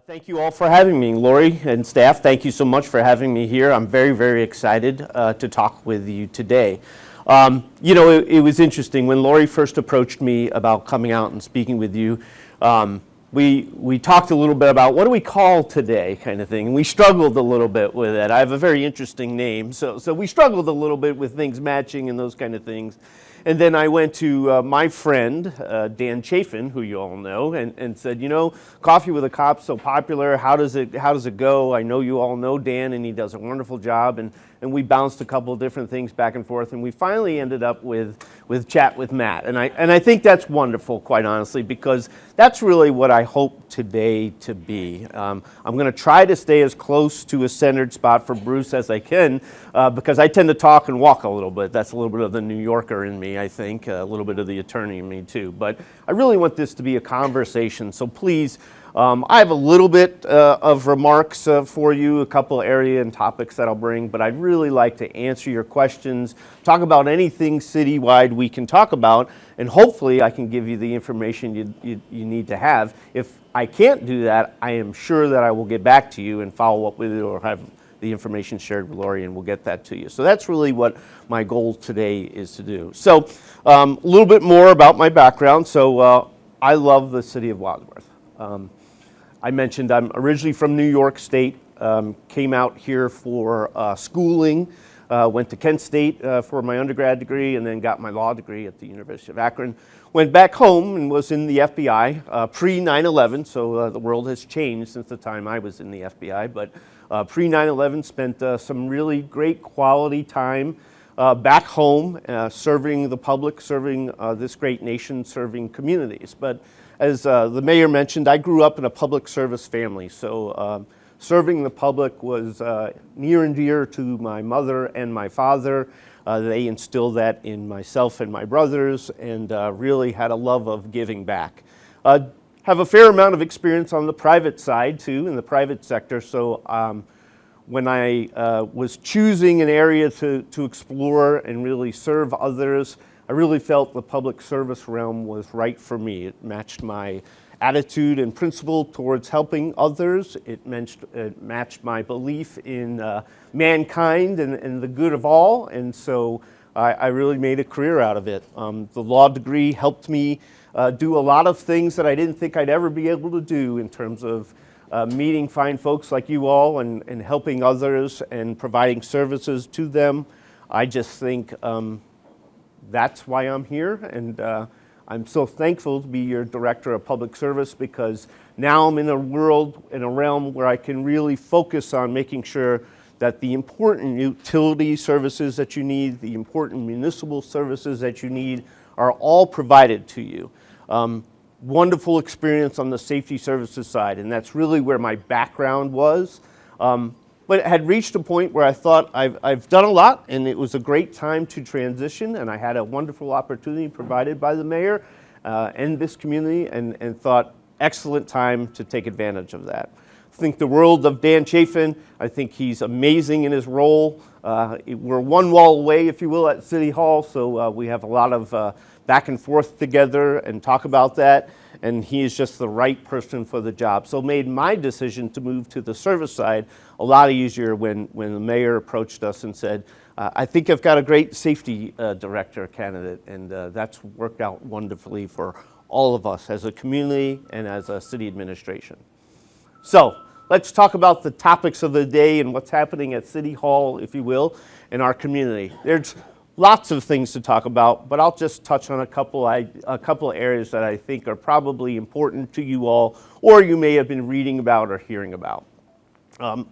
Thank you all for having me, Lori and staff. Thank you so much for having me here. I'm very, very excited to talk with you today. It was interesting when Lori first approached me about coming out and speaking with you. We talked a little bit about what do we call today kind of thing, and we struggled a little bit with it. I have a very interesting name, so we struggled a little bit with things matching and those kind of things. And then I went to my friend, Dan Chafin, who you all know, and said, Coffee with a Cop's so popular, how does it go? I know you all know Dan, and he does a wonderful job, and we bounced a couple of different things back and forth, and we finally ended up with Chat with Matt. And I think that's wonderful, quite honestly, because that's really what I hope today to be. I'm going to try to stay as close to a centered spot for Bruce as I can, because I tend to talk and walk a little bit. That's a little bit of the New Yorker in me, I think, a little bit of the attorney in me too. But I really want this to be a conversation, so please, I have a little bit of remarks for you, a couple area and topics that I'll bring, but I'd really like to answer your questions, talk about anything citywide we can talk about, and hopefully I can give you the information you need to have. If I can't do that, I am sure that I will get back to you and follow up with you or have the information shared with Lori, and we'll get that to you. So that's really what my goal today is to do. So a little bit more about my background. So I love the city of Wadsworth. I mentioned I'm originally from New York State, came out here for schooling, went to Kent State for my undergrad degree, and then got my law degree at the University of Akron. Went back home and was in the FBI pre-9/11, so the world has changed since the time I was in the FBI, but pre-9/11 spent some really great quality time back home serving the public, serving this great nation, serving communities. But as the mayor mentioned, I grew up in a public service family, so serving the public was near and dear to my mother and my father. They instilled that in myself and my brothers, and really had a love of giving back. Have a fair amount of experience on the private side too, in the private sector, so when I was choosing an area to explore and really serve others, I really felt the public service realm was right for me. It matched my attitude and principle towards helping others. It matched my belief in mankind and the good of all, and so I really made a career out of it. The law degree helped me do a lot of things that I didn't think I'd ever be able to do in terms of meeting fine folks like you all and helping others and providing services to them. I just think that's why I'm here, and I'm so thankful to be your Director of Public Service, because now I'm in a world, in a realm where I can really focus on making sure that the important utility services that you need, the important municipal services that you need, are all provided to you. Wonderful experience on the safety services side, and that's really where my background was. But it had reached a point where I thought I've done a lot, and it was a great time to transition, and I had a wonderful opportunity provided by the mayor and this community, and thought excellent time to take advantage of that. I think the world of Dan Chafin. I think he's amazing in his role. We're one wall away, if you will, at City Hall, so we have a lot of back and forth together and talk about that, and he is just the right person for the job. So made my decision to move to the service side a lot easier when the mayor approached us and said, I think I've got a great safety director candidate, and that's worked out wonderfully for all of us as a community and as a city administration. So let's talk about the topics of the day and what's happening at City Hall, if you will, in our community. There's lots of things to talk about, but I'll just touch on a couple areas that I think are probably important to you all, or you may have been reading about or hearing about.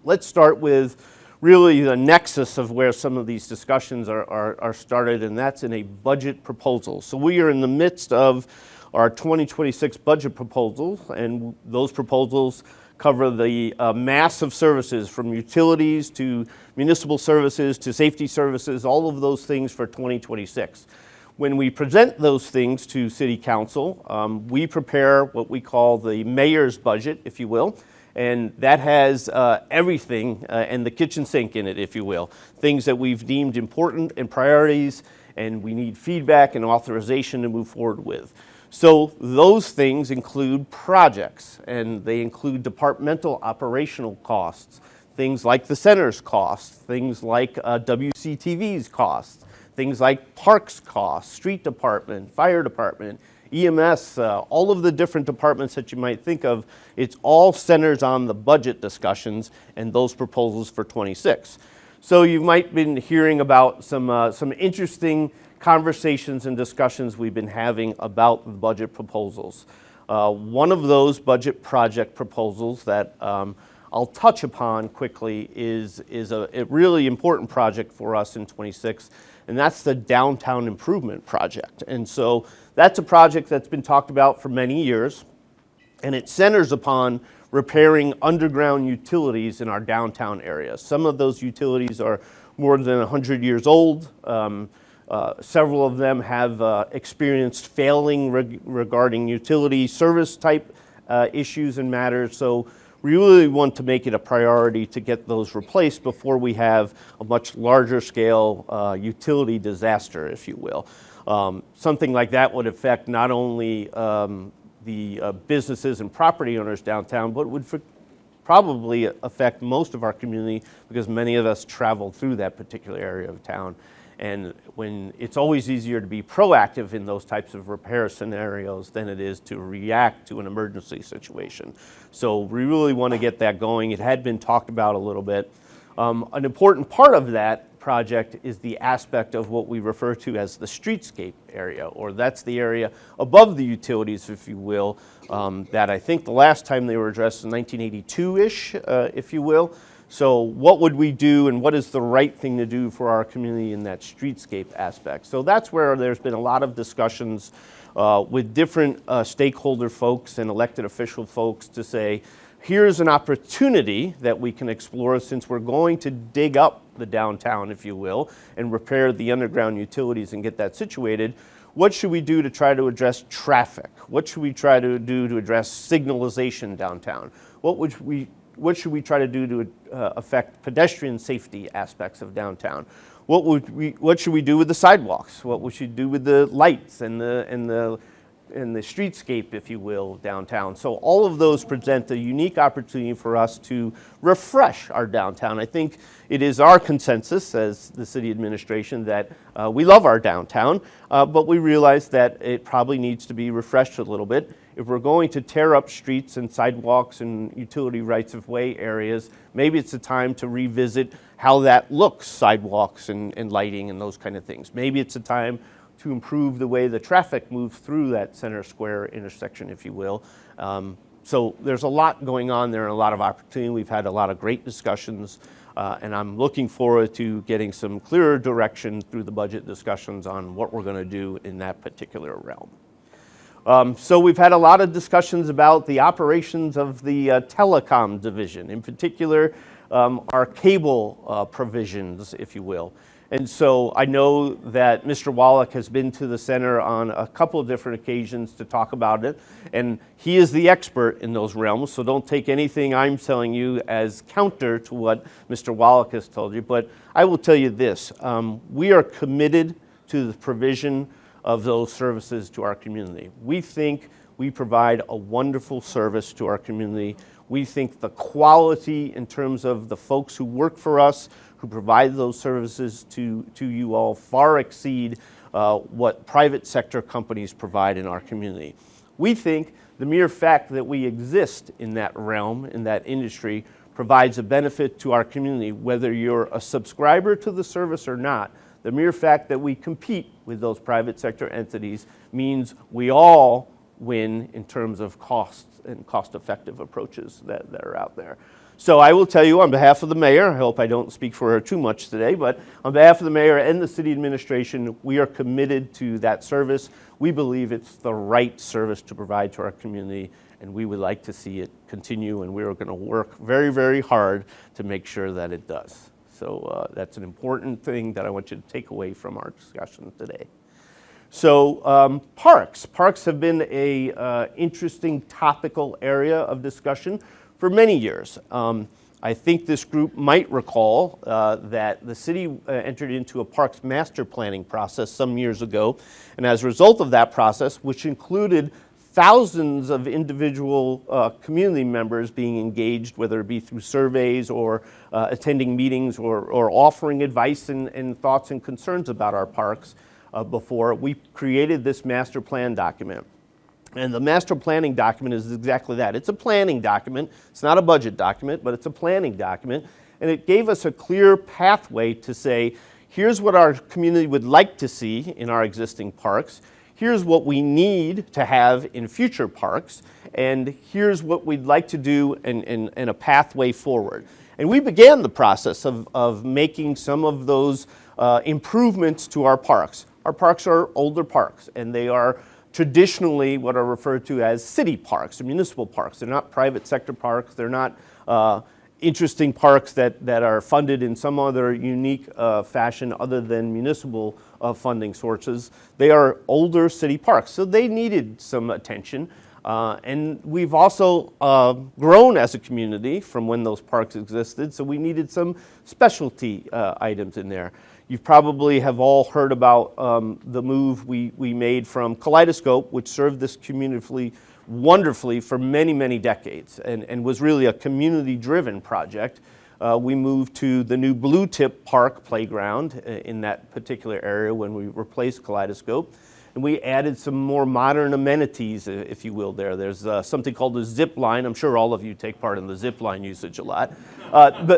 Let's start with really the nexus of where some of these discussions are started, and that's in a budget proposal. So we are in the midst of our 2026 budget proposals, and those proposals cover the mass of services from utilities to municipal services to safety services, all of those things for 2026. When we present those things to City Council, we prepare what we call the mayor's budget, if you will, and that has everything and the kitchen sink in it, if you will, things that we've deemed important and priorities, and we need feedback and authorization to move forward with. So those things include projects, and they include departmental operational costs, things like the center's costs, things like WCTV's costs, things like parks costs, street department, fire department, EMS, all of the different departments that you might think of. It's all centers on the budget discussions and those proposals for 26. So you might have been hearing about some interesting conversations and discussions we've been having about the budget proposals. One of those budget project proposals that I'll touch upon quickly is a really important project for us in 26, and that's the Downtown Improvement Project. And so that's a project that's been talked about for many years, and it centers upon repairing underground utilities in our downtown area. Some of those utilities are more than 100 years old. Several of them have experienced failing regarding utility service type issues and matters. So we really want to make it a priority to get those replaced before we have a much larger scale utility disaster, if you will. Something like that would affect not only the businesses and property owners downtown, but would probably affect most of our community because many of us travel through that particular area of town. And when it's always easier to be proactive in those types of repair scenarios than it is to react to an emergency situation. So we really want to get that going. It had been talked about a little bit. An important part of that project is the aspect of what we refer to as the streetscape area, or that's the area above the utilities, if you will, that I think the last time they were addressed in 1982-ish, if you will. So what would we do and what is the right thing to do for our community in that streetscape aspect? So that's where there's been a lot of discussions with different stakeholder folks and elected official folks to say, here's an opportunity that we can explore since we're going to dig up the downtown, if you will, and repair the underground utilities and get that situated. What should we do to try to address traffic? What should we try to do to address signalization downtown? What should we try to do to affect pedestrian safety aspects of downtown? What should we do with the sidewalks? What should we do with the lights and the streetscape, if you will, downtown? So all of those present a unique opportunity for us to refresh our downtown. I think it is our consensus as the city administration that we love our downtown, but we realize that it probably needs to be refreshed a little bit. If we're going to tear up streets and sidewalks and utility rights-of-way areas, maybe it's a time to revisit how that looks, sidewalks and lighting and those kind of things. Maybe it's a time to improve the way the traffic moves through that center square intersection, if you will. So there's a lot going on there and a lot of opportunity. We've had a lot of great discussions, and I'm looking forward to getting some clearer direction through the budget discussions on what we're going to do in that particular realm. So we've had a lot of discussions about the operations of the telecom division, in particular our cable provisions, if you will. And so I know that Mr. Wallach has been to the center on a couple of different occasions to talk about it, and he is the expert in those realms, so don't take anything I'm telling you as counter to what Mr. Wallach has told you. But I will tell you this, we are committed to the provision of those services to our community. We think we provide a wonderful service to our community. We think the quality in terms of the folks who work for us, who provide those services to you all, far exceed what private sector companies provide in our community. We think the mere fact that we exist in that realm, in that industry, provides a benefit to our community, whether you're a subscriber to the service or not. The mere fact that we compete with those private sector entities means we all win in terms of costs and cost-effective approaches that are out there. So I will tell you on behalf of the mayor, I hope I don't speak for her too much today, but on behalf of the mayor and the city administration, we are committed to that service. We believe it's the right service to provide to our community, and we would like to see it continue, and we are going to work very, very hard to make sure that it does. So that's an important thing that I want you to take away from our discussion today. So parks. Parks have been a interesting topical area of discussion for many years. I think this group might recall that the city entered into a parks master planning process some years ago, and as a result of that process, which included thousands of individual community members being engaged, whether it be through surveys or attending meetings or offering advice and thoughts and concerns about our parks before, we created this master plan document. And the master planning document is exactly that. It's a planning document. It's not a budget document, but it's a planning document. And it gave us a clear pathway to say, here's what our community would like to see in our existing parks. Here's what we need to have in future parks. And here's what we'd like to do in a pathway forward. And we began the process of making some of those improvements to our parks. Our parks are older parks, and they are traditionally what are referred to as city parks or municipal parks. They're not private sector parks. They're not interesting parks that are funded in some other unique fashion other than municipal funding sources. They are older city parks, so they needed some attention. And we've also grown as a community from when those parks existed, so we needed some specialty items in there. You probably have all heard about the move we made from Kaleidoscope, which served this community wonderfully for many, many decades and was really a community-driven project. We moved to the new Blue Tip Park playground in that particular area when we replaced Kaleidoscope. And we added some more modern amenities, if you will, there. There's something called the zip line. I'm sure all of you take part in the zip line usage a lot.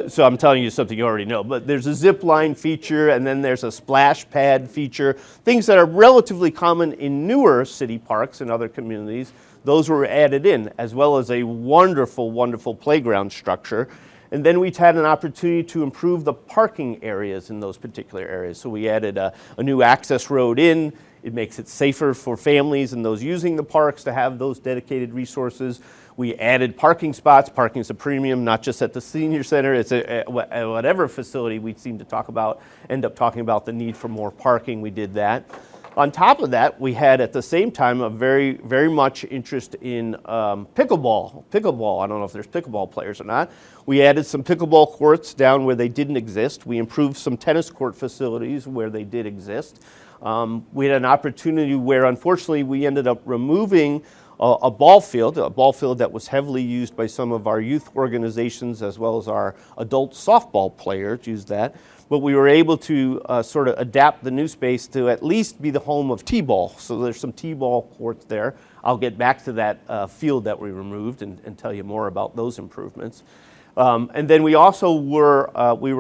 So I'm telling you something you already know. But there's a zip line feature, and then there's a splash pad feature, things that are relatively common in newer city parks and other communities. Those were added in, as well as a wonderful, wonderful playground structure. And then we had an opportunity to improve the parking areas in those particular areas. So we added a new access road in. It makes it safer for families and those using the parks to have those dedicated resources. We added parking spots. Parking is a premium, not just at the senior center. It's at whatever facility we seem to end up talking about the need for more parking. We did that. On top of that, we had at the same time a very, very much interest in pickleball. Pickleball, I don't know if there's pickleball players or not. We added some pickleball courts down where they didn't exist. We improved some tennis court facilities where they did exist. We had an opportunity where, unfortunately, we ended up removing a ball field that was heavily used by some of our youth organizations as well as our adult softball players used that. But we were able to sort of adapt the new space to at least be the home of T-ball. So there's some T-ball courts there. I'll get back to that field that we removed and tell you more about those improvements. And then we also were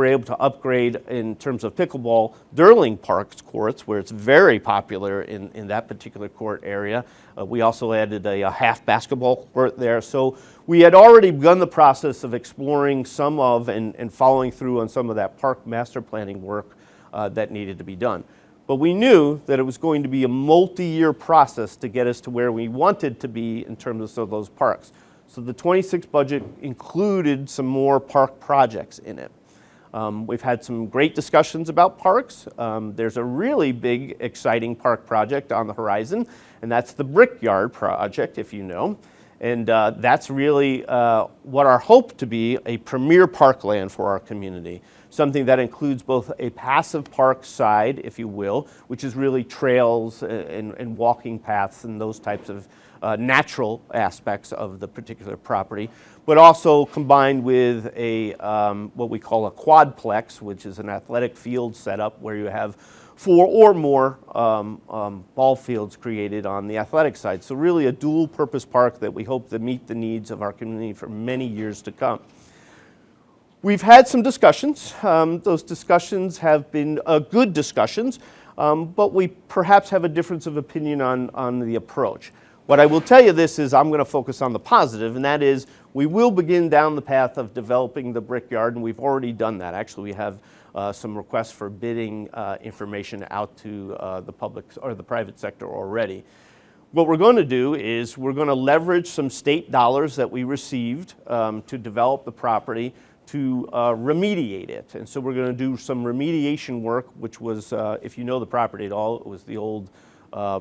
able to upgrade in terms of pickleball Durling Park's courts, where it's very popular in that particular court area. We also added a half basketball court there. So we had already begun the process of exploring some of and following through on some of that park master planning work that needed to be done. But we knew that it was going to be a multi-year process to get us to where we wanted to be in terms of those parks. So the 26 budget included some more park projects in it. We've had some great discussions about parks. There's a really big, exciting park project on the horizon, and that's the Brickyard project, if you know. And that's really what our hope to be a premier parkland for our community. Something that includes both a passive park side, if you will, which is really trails and walking paths and those types of natural aspects of the particular property, but also combined with a what we call a quadplex, which is an athletic field setup where you have 4 or more ball fields created on the athletic side. So really a dual-purpose park that we hope to meet the needs of our community for many years to come. We've had some discussions. Those discussions have been good discussions, but we perhaps have a difference of opinion on the approach. What I will tell you this is I'm going to focus on the positive, and that is we will begin down the path of developing the Brickyard, and we've already done that. Actually, we have some requests for bidding information out to the public or the private sector already. What we're going to do is we're going to leverage some state dollars that we received to develop the property to remediate it. And so we're going to do some remediation work, which was, if you know the property at all, it was the old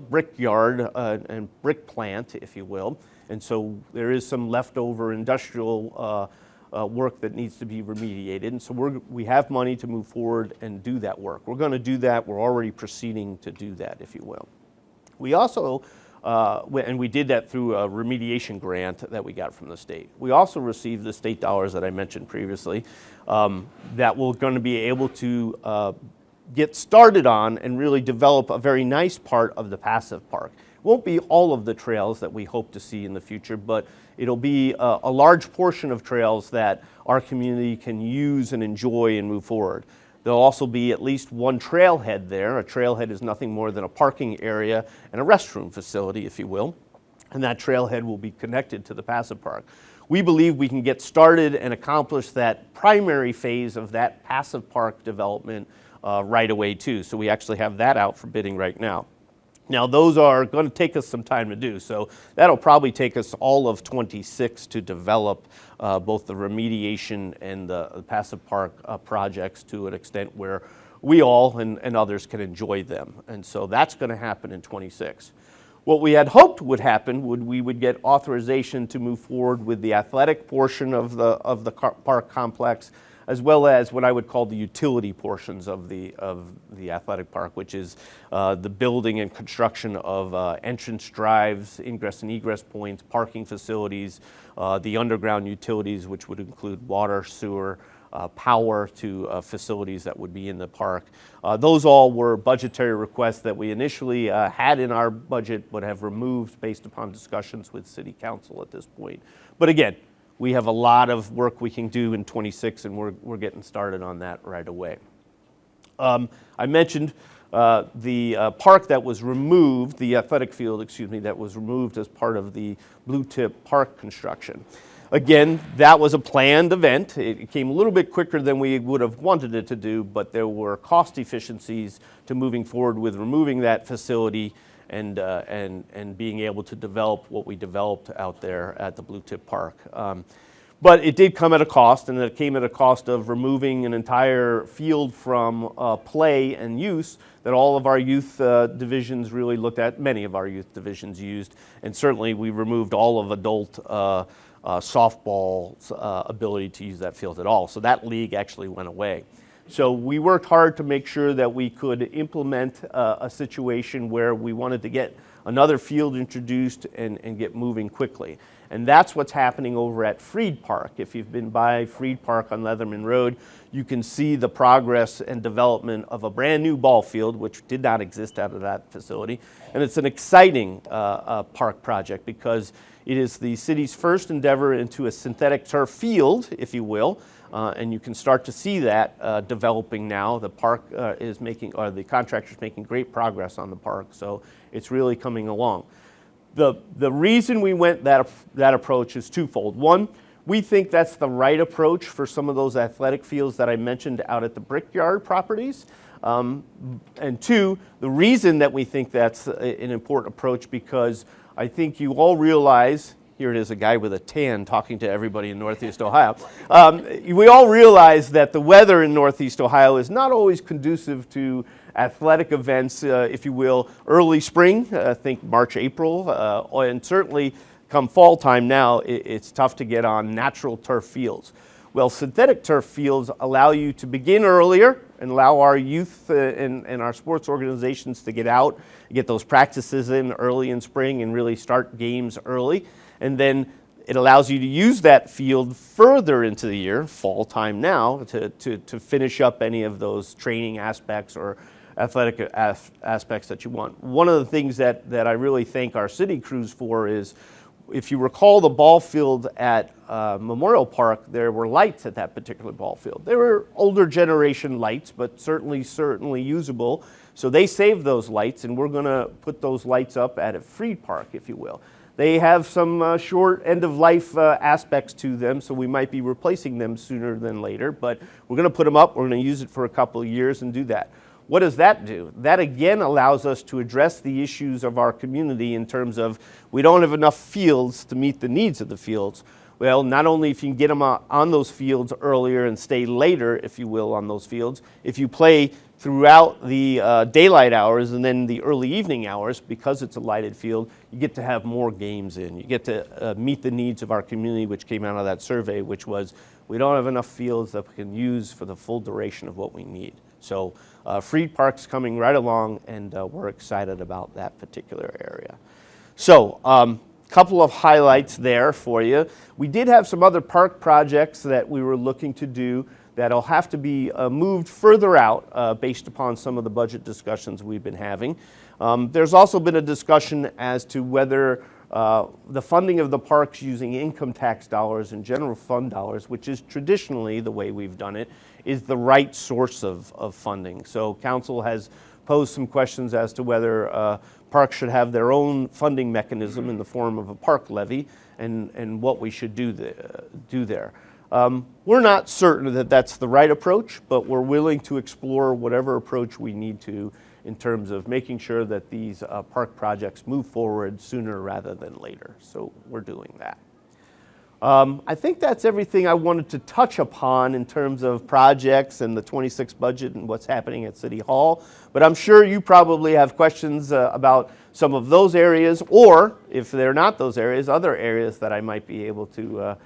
brickyard and brick plant, if you will. And so there is some leftover industrial work that needs to be remediated. And so we have money to move forward and do that work. We're going to do that. We're already proceeding to do that, if you will. We also, and we did that through a remediation grant that we got from the state. We also received the state dollars that I mentioned previously that we're going to be able to get started on and really develop a very nice part of the passive park. It won't be all of the trails that we hope to see in the future, but it'll be a large portion of trails that our community can use and enjoy and move forward. There'll also be at least one trailhead there. A trailhead is nothing more than a parking area and a restroom facility, if you will. And that trailhead will be connected to the passive park. We believe we can get started and accomplish that primary phase of that passive park development right away too. So we actually have that out for bidding right now. Now those are going to take us some time to do, so that'll probably take us all of 26 to develop both the remediation and the passive park projects to an extent where we all and others can enjoy them. And so that's going to happen in 26. What we had hoped would happen we would get authorization to move forward with the athletic portion of the park complex, as well as what I would call the utility portions of the athletic park, which is the building and construction of entrance drives, ingress and egress points, parking facilities, the underground utilities, which would include water, sewer, power to facilities that would be in the park. Those all were budgetary requests that we initially had in our budget but have removed based upon discussions with City Council at this point. But again, we have a lot of work we can do in 26, and we're getting started on that right away. I mentioned the park that was removed, the athletic field, that was removed as part of the Blue Tip Park construction. Again, that was a planned event. It came a little bit quicker than we would have wanted it to do, but there were cost efficiencies to moving forward with removing that facility and being able to develop what we developed out there at the Blue Tip Park. But it did come at a cost, and it came at a cost of removing an entire field from play and use that all of our youth divisions really looked at, many of our youth divisions used, and certainly we removed all of adult softball's ability to use that field at all. So that league actually went away. So we worked hard to make sure that we could implement a situation where we wanted to get another field introduced and get moving quickly. And that's what's happening over at Freed Park. If you've been by Freed Park on Leatherman Road, you can see the progress and development of a brand new ball field, which did not exist out of that facility. And it's an exciting park project because it is the city's first endeavor into a synthetic turf field, if you will. And you can start to see that developing now. The park is making, or the contractor's making great progress on the park, so it's really coming along. The reason we went that approach is twofold. One, we think that's the right approach for some of those athletic fields that I mentioned out at the Brickyard properties. And two, the reason that we think that's an important approach because I think you all realize, here it is, a guy with a tan talking to everybody in Northeast Ohio. We all realize that the weather in Northeast Ohio is not always conducive to athletic events, if you will, early spring, think March, April, and certainly come fall time now, it's tough to get on natural turf fields. Well, synthetic turf fields allow you to begin earlier and allow our youth and our sports organizations to get out, get those practices in early in spring and really start games early. And then it allows you to use that field further into the year, fall time now, to finish up any of those training aspects or athletic aspects that you want. One of the things that I really thank our city crews for is, if you recall the ball field at Memorial Park, there were lights at that particular ball field. They were older generation lights, but certainly usable. So they saved those lights, and we're going to put those lights up at a Freed Park, if you will. They have some short end-of-life aspects to them, so we might be replacing them sooner than later, but we're going to put them up. We're going to use it for a couple of years and do that. What does that do? That again allows us to address the issues of our community in terms of we don't have enough fields to meet the needs of the fields. Well, not only if you can get them on those fields earlier and stay later, if you will, on those fields, if you play throughout the daylight hours and then the early evening hours, because it's a lighted field, you get to have more games in. You get to meet the needs of our community, which came out of that survey, which was we don't have enough fields that we can use for the full duration of what we need. So Freed Park's coming right along, and we're excited about that particular area. So couple of highlights there for you. We did have some other park projects that we were looking to do that'll have to be moved further out based upon some of the budget discussions we've been having. There's also been a discussion as to whether the funding of the parks using income tax dollars and general fund dollars, which is traditionally the way we've done it, is the right source of funding. So council has posed some questions as to whether parks should have their own funding mechanism in the form of a park levy and what we should do there. We're not certain that that's the right approach, but we're willing to explore whatever approach we need to in terms of making sure that these park projects move forward sooner rather than later. So we're doing that. I think that's everything I wanted to touch upon in terms of projects and the 26 budget and what's happening at City Hall. But I'm sure you probably have questions about some of those areas, or if they're not those areas, other areas that I might be able to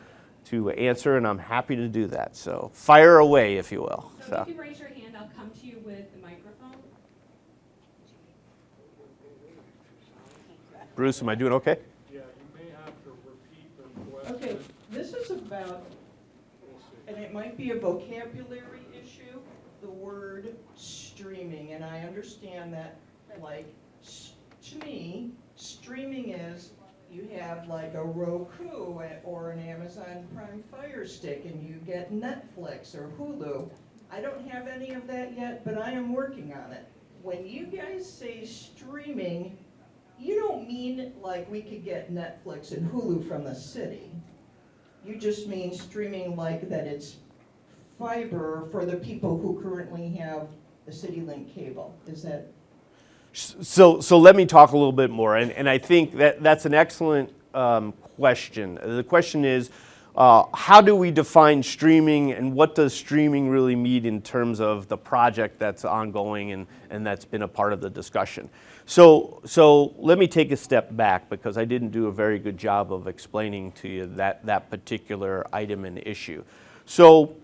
answer, and I'm happy to do that. So fire away, if you will. So if you raise your hand, I'll come to you with the microphone. Bruce, am I doing okay? Yeah, you may have to repeat the question. Okay, this is about, and it might be a vocabulary issue, the word streaming, and I understand that, like, to me, streaming is you have like a Roku or an Amazon Prime Fire Stick and you get Netflix or Hulu. I don't have any of that yet, but I am working on it. When you guys say streaming, you don't mean like we could get Netflix and Hulu from the city. You just mean streaming like that it's fiber for the people who currently have the CityLink cable. Is that? So let me talk a little bit more, and I think that's an excellent question. The question is, how do we define streaming, and what does streaming really mean in terms of the project that's ongoing and that's been a part of the discussion? So let me take a step back, because I didn't do a very good job of explaining to you that particular item and issue. So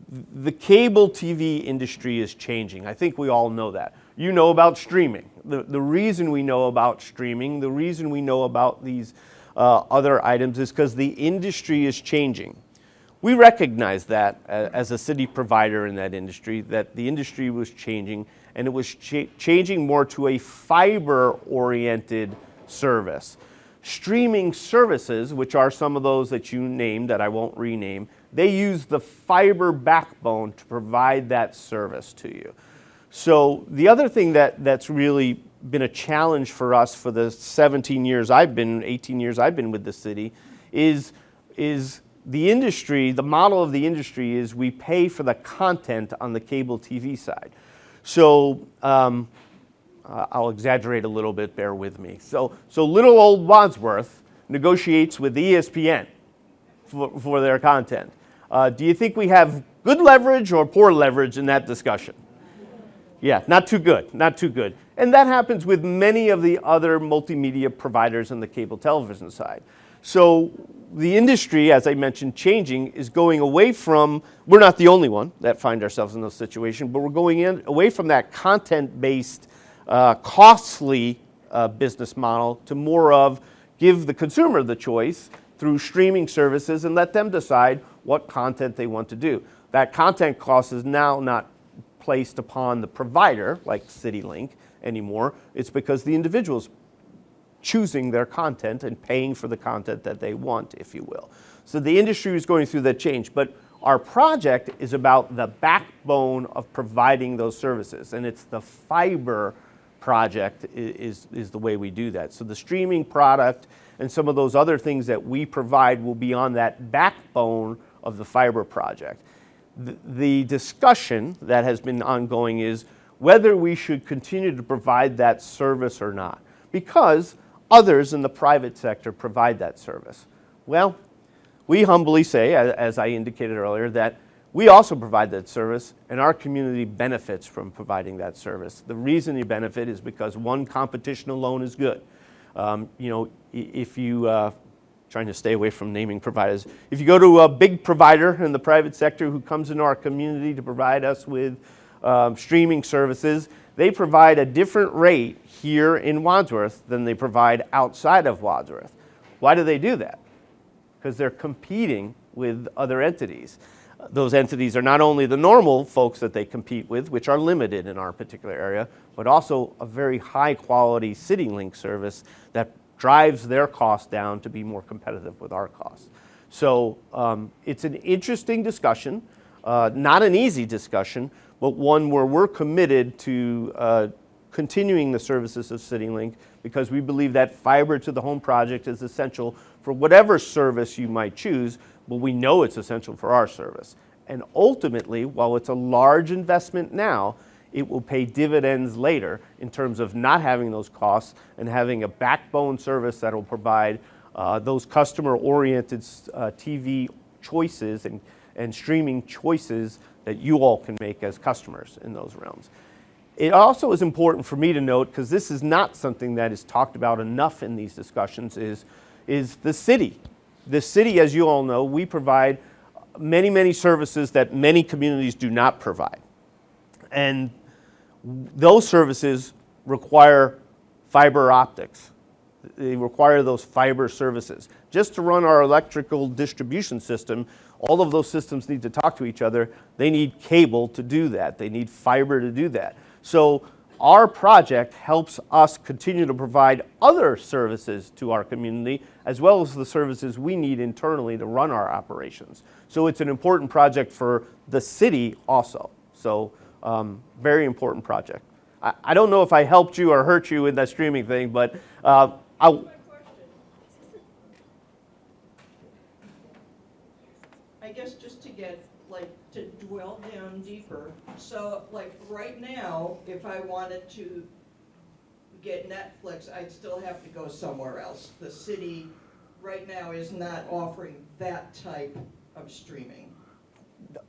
the cable TV industry is changing. I think we all know that. You know about streaming. The reason we know about streaming, the reason we know about these other items is because the industry is changing. We recognize that as a city provider in that industry, that the industry was changing, and it was changing more to a fiber-oriented service. Streaming services, which are some of those that you named that I won't rename, they use the fiber backbone to provide that service to you. So the other thing that's really been a challenge for us for the 18 years I've been with the city is the industry, the model of the industry is we pay for the content on the cable TV side. So I'll exaggerate a little bit, bear with me. So little old Wadsworth negotiates with ESPN for their content. Do you think we have good leverage or poor leverage in that discussion? Yeah, not too good, not too good. And that happens with many of the other multimedia providers on the cable television side. So the industry, as I mentioned, changing is going away from, we're not the only one that find ourselves in those situations, but we're going away from that content-based, costly business model to more of give the consumer the choice through streaming services and let them decide what content they want to do. That content cost is now not placed upon the provider, like CityLink, anymore. It's because the individual's choosing their content and paying for the content that they want, if you will. So the industry is going through that change, but our project is about the backbone of providing those services, and it's the fiber project is the way we do that. So the streaming product and some of those other things that we provide will be on that backbone of the fiber project. The discussion that has been ongoing is whether we should continue to provide that service or not, because others in the private sector provide that service. Well, we humbly say, as I indicated earlier, that we also provide that service, and our community benefits from providing that service. The reason you benefit is because, one, competition alone is good. If you, trying to stay away from naming providers, if you go to a big provider in the private sector who comes into our community to provide us with streaming services, they provide a different rate here in Wadsworth than they provide outside of Wadsworth. Why do they do that? Because they're competing with other entities. Those entities are not only the normal folks that they compete with, which are limited in our particular area, but also a very high quality CityLink service that drives their costs down to be more competitive with our costs. So it's an interesting discussion, not an easy discussion, but one where we're committed to continuing the services of CityLink, because we believe that fiber to the home project is essential for whatever service you might choose, but we know it's essential for our service. And ultimately, while it's a large investment now, it will pay dividends later in terms of not having those costs and having a backbone service that will provide those customer-oriented TV choices and streaming choices that you all can make as customers in those realms. It also is important for me to note, because this is not something that is talked about enough in these discussions, is the city. The city, as you all know, we provide many, many services that many communities do not provide. And those services require fiber optics. They require those fiber services. Just to run our electrical distribution system, all of those systems need to talk to each other. They need cable to do that. They need fiber to do that. So our project helps us continue to provide other services to our community, as well as the services we need internally to run our operations. So it's an important project for the city also. So very important project. I don't know if I helped you or hurt you with that streaming thing, but I guess just to get, to dwell down deeper. So, right now, if I wanted to get Netflix, I'd still have to go somewhere else. The city right now is not offering that type of streaming.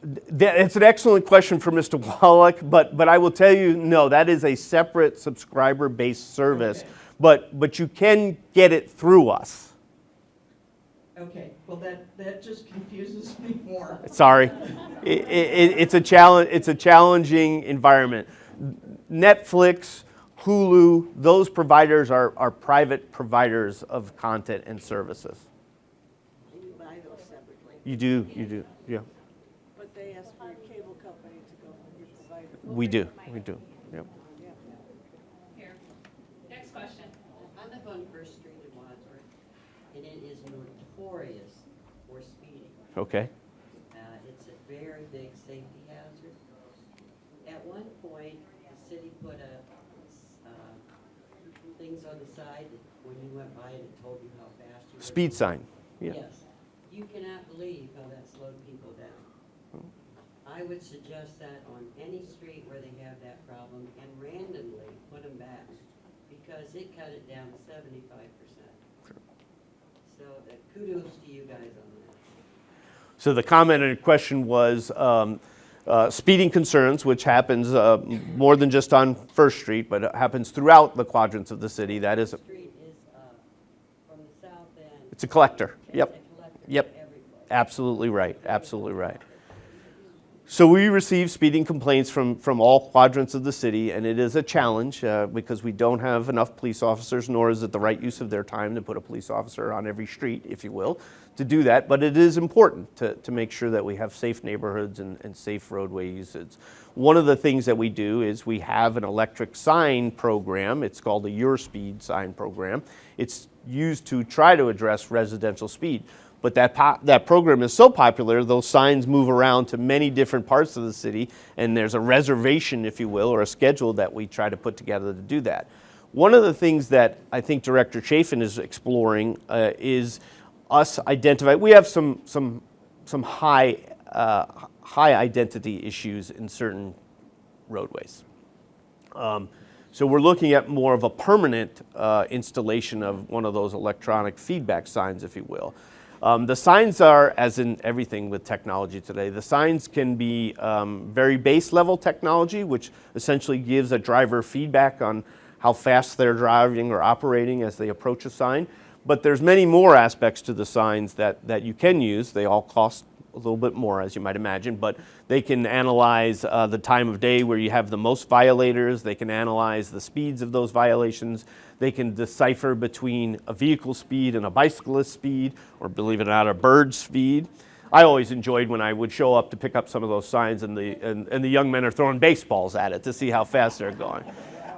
It's an excellent question for Mr. Wallach, but I will tell you, no, that is a separate subscriber-based service, okay. but you can get it through us. Okay, well that just confuses me more. Sorry, it's a challenge. It's a challenging environment. Netflix, Hulu, those providers are private providers of content and services. And you buy those separately. You do, yeah. But they ask for your cable company to go and you provide it. We do, yeah. Here. Next question. I live on First Street in Wadsworth, and it is notorious for speeding. Okay. It's a very big safety hazard. At one point, the city put things on the side that when you went by it told you how fast you were. Speed sign, yeah. Yes. You cannot believe how that slowed people down. I would suggest that on any street where they have that problem and randomly put them back, because it cut it down 75%. So kudos to you guys on that. So the comment and question was speeding concerns, which happens more than just on First Street, but it happens throughout the quadrants of the city. That is, Street is from the south end. it's a collector. It's Yep, a collector yep, for everybody. absolutely right, absolutely right. So we receive speeding complaints from all quadrants of the city, and it is a challenge because we don't have enough police officers, nor is it the right use of their time to put a police officer on every street, if you will, to do that. But it is important to make sure that we have safe neighborhoods and safe roadway usage. One of the things that we do is we have an electric sign program. It's called the Your Speed sign program. It's used to try to address residential speed. But that program is so popular, those signs move around to many different parts of the city, and there's a reservation, if you will, or a schedule that we try to put together to do that. One of the things that I think Director Chafin is exploring is us identify. We have some high identity issues in certain roadways. So we're looking at more of a permanent installation of one of those electronic feedback signs, if you will. The signs are, as in everything with technology today, the signs can be very base level technology, which essentially gives a driver feedback on how fast they're driving or operating as they approach a sign. But there's many more aspects to the signs that you can use. They all cost a little bit more, as you might imagine, but they can analyze the time of day where you have the most violators. They can analyze the speeds of those violations. They can decipher between a vehicle speed and a bicyclist speed, or believe it or not, a bird speed. I always enjoyed when I would show up to pick up some of those signs and the young men are throwing baseballs at it to see how fast they're going.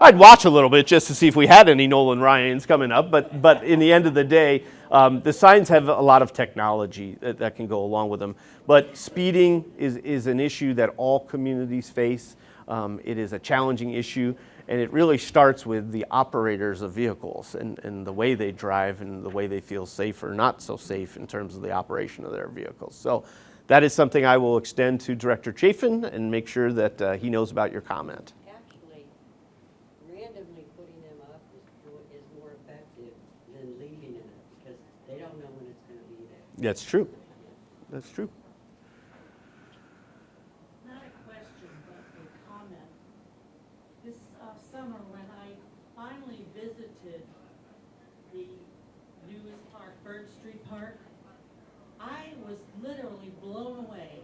I'd watch a little bit just to see if we had any Nolan Ryans coming up, but in the end of the day, the signs have a lot of technology that can go along with them. But speeding is an issue that all communities face. It is a challenging issue, and it really starts with the operators of vehicles and the way they drive and the way they feel safe or not so safe in terms of the operation of their vehicles. So that is something I will extend to Director Chafin and make sure that he knows about your comment. Actually, randomly putting them up is more effective than leaving it because they don't know when it's going to be there. That's true. That's true. Not a question, but a comment. This summer, when I finally visited the News Park, Bird Street Park, I was literally blown away.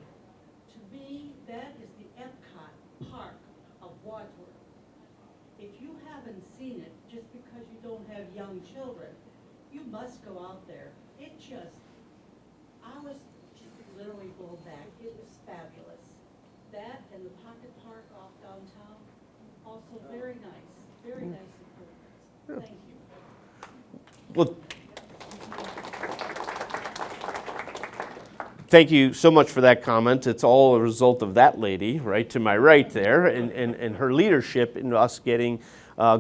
To me, that is the Epcot Park of Wadsworth. If you haven't seen it, just because you don't have young children, you must go out there. I was just literally blown back. It was fabulous. That and the Pocket Park off downtown, also very nice improvements. Thank you. Well, thank you so much for that comment. It's all a result of that lady, right to my right there, and her leadership in us getting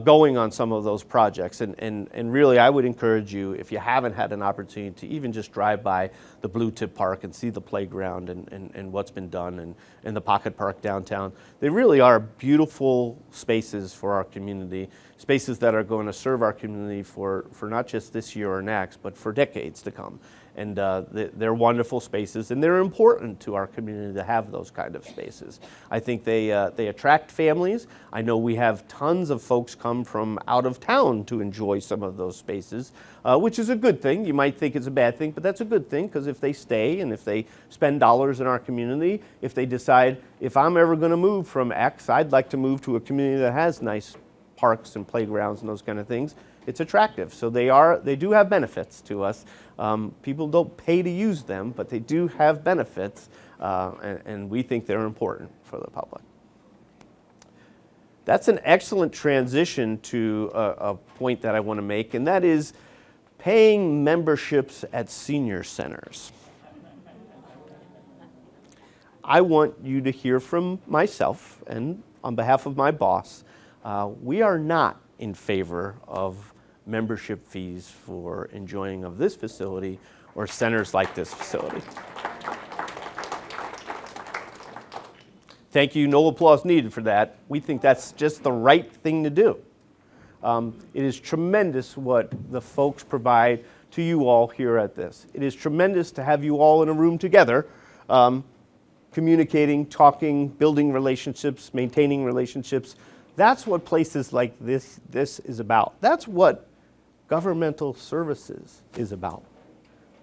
going on some of those projects. And really, I would encourage you, if you haven't had an opportunity to even just drive by the Blue Tip Park and see the playground and what's been done and the Pocket Park downtown. They really are beautiful spaces for our community, spaces that are going to serve our community for not just this year or next, but for decades to come. And they're wonderful spaces, and they're important to our community to have those kind of spaces. I think they attract families. I know we have tons of folks come from out of town to enjoy some of those spaces, which is a good thing. You might think it's a bad thing, but that's a good thing, because if they stay and if they spend dollars in our community, if they decide, if I'm ever going to move from X, I'd like to move to a community that has nice parks and playgrounds and those kind of things, it's attractive. So they do have benefits to us. People don't pay to use them, but they do have benefits, and we think they're important for the public. That's an excellent transition to a point that I want to make, and that is paying memberships at senior centers. I want you to hear from myself, and on behalf of my boss, we are not in favor of membership fees for enjoying of this facility or centers like this facility. Thank you, no applause needed for that. We think that's just the right thing to do. It is tremendous what the folks provide to you all here at this. It is tremendous to have you all in a room together, communicating, talking, building relationships, maintaining relationships. That's what places like this is about. That's what governmental services is about.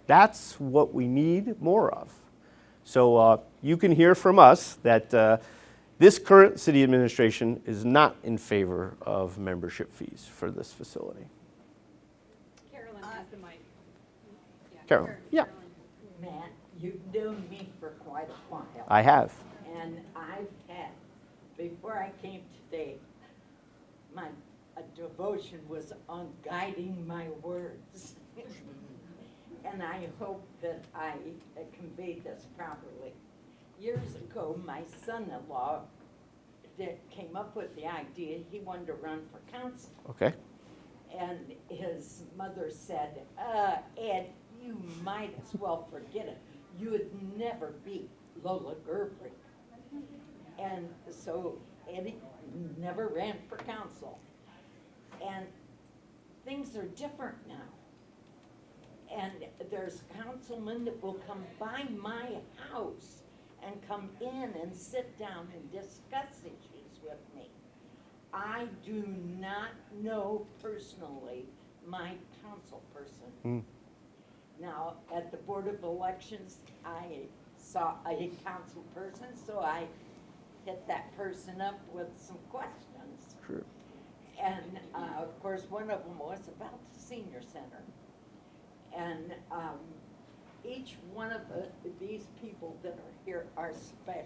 That's what we need more of. So you can hear from us that this current city administration is not in favor of membership fees for this facility. Carolyn has the mic. Carolyn, yeah. Matt, you've known me for quite a while. I have. And I've had, before I came today, my devotion was on guiding my words. And I hope that I conveyed this properly. Years ago, my son-in-law came up with the idea he wanted to run for council. Okay. And his mother said, Ed, you might as well forget it. You would never beat Lola Gerber. And so Eddie never ran for council. And things are different now. And there there's councilmen that will come by my house and come in and sit down and discuss issues with me. I do not know personally my council person. Now, at the Board of Elections, I saw a council person, so I hit that person up with some questions. Sure. And, of course, one of them was about the senior center. And each one of these people that are here are special.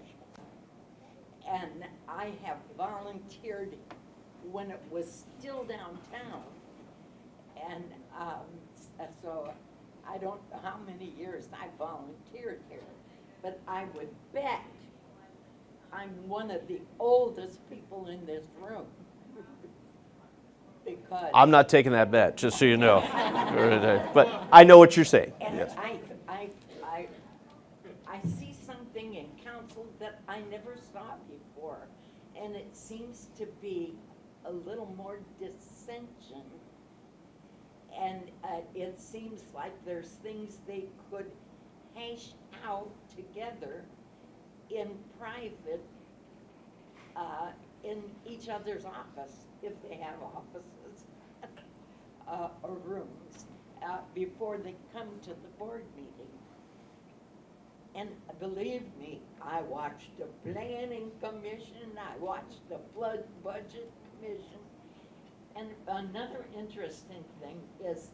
And I have volunteered when it was still downtown. And so I don't know how many years I volunteered here, but I would bet I'm one of the oldest people in this room. Because I'm not taking that bet, just so you know. But I know what you're saying. and Yes. I see something in council that I never saw before, and it seems to be a little more dissension. And it seems like there's things they could hash out together in private, in each other's office, if they have offices or rooms, before they come to the board meeting. And believe me, I watched the planning commission, I watched the flood budget commission. And another interesting thing is,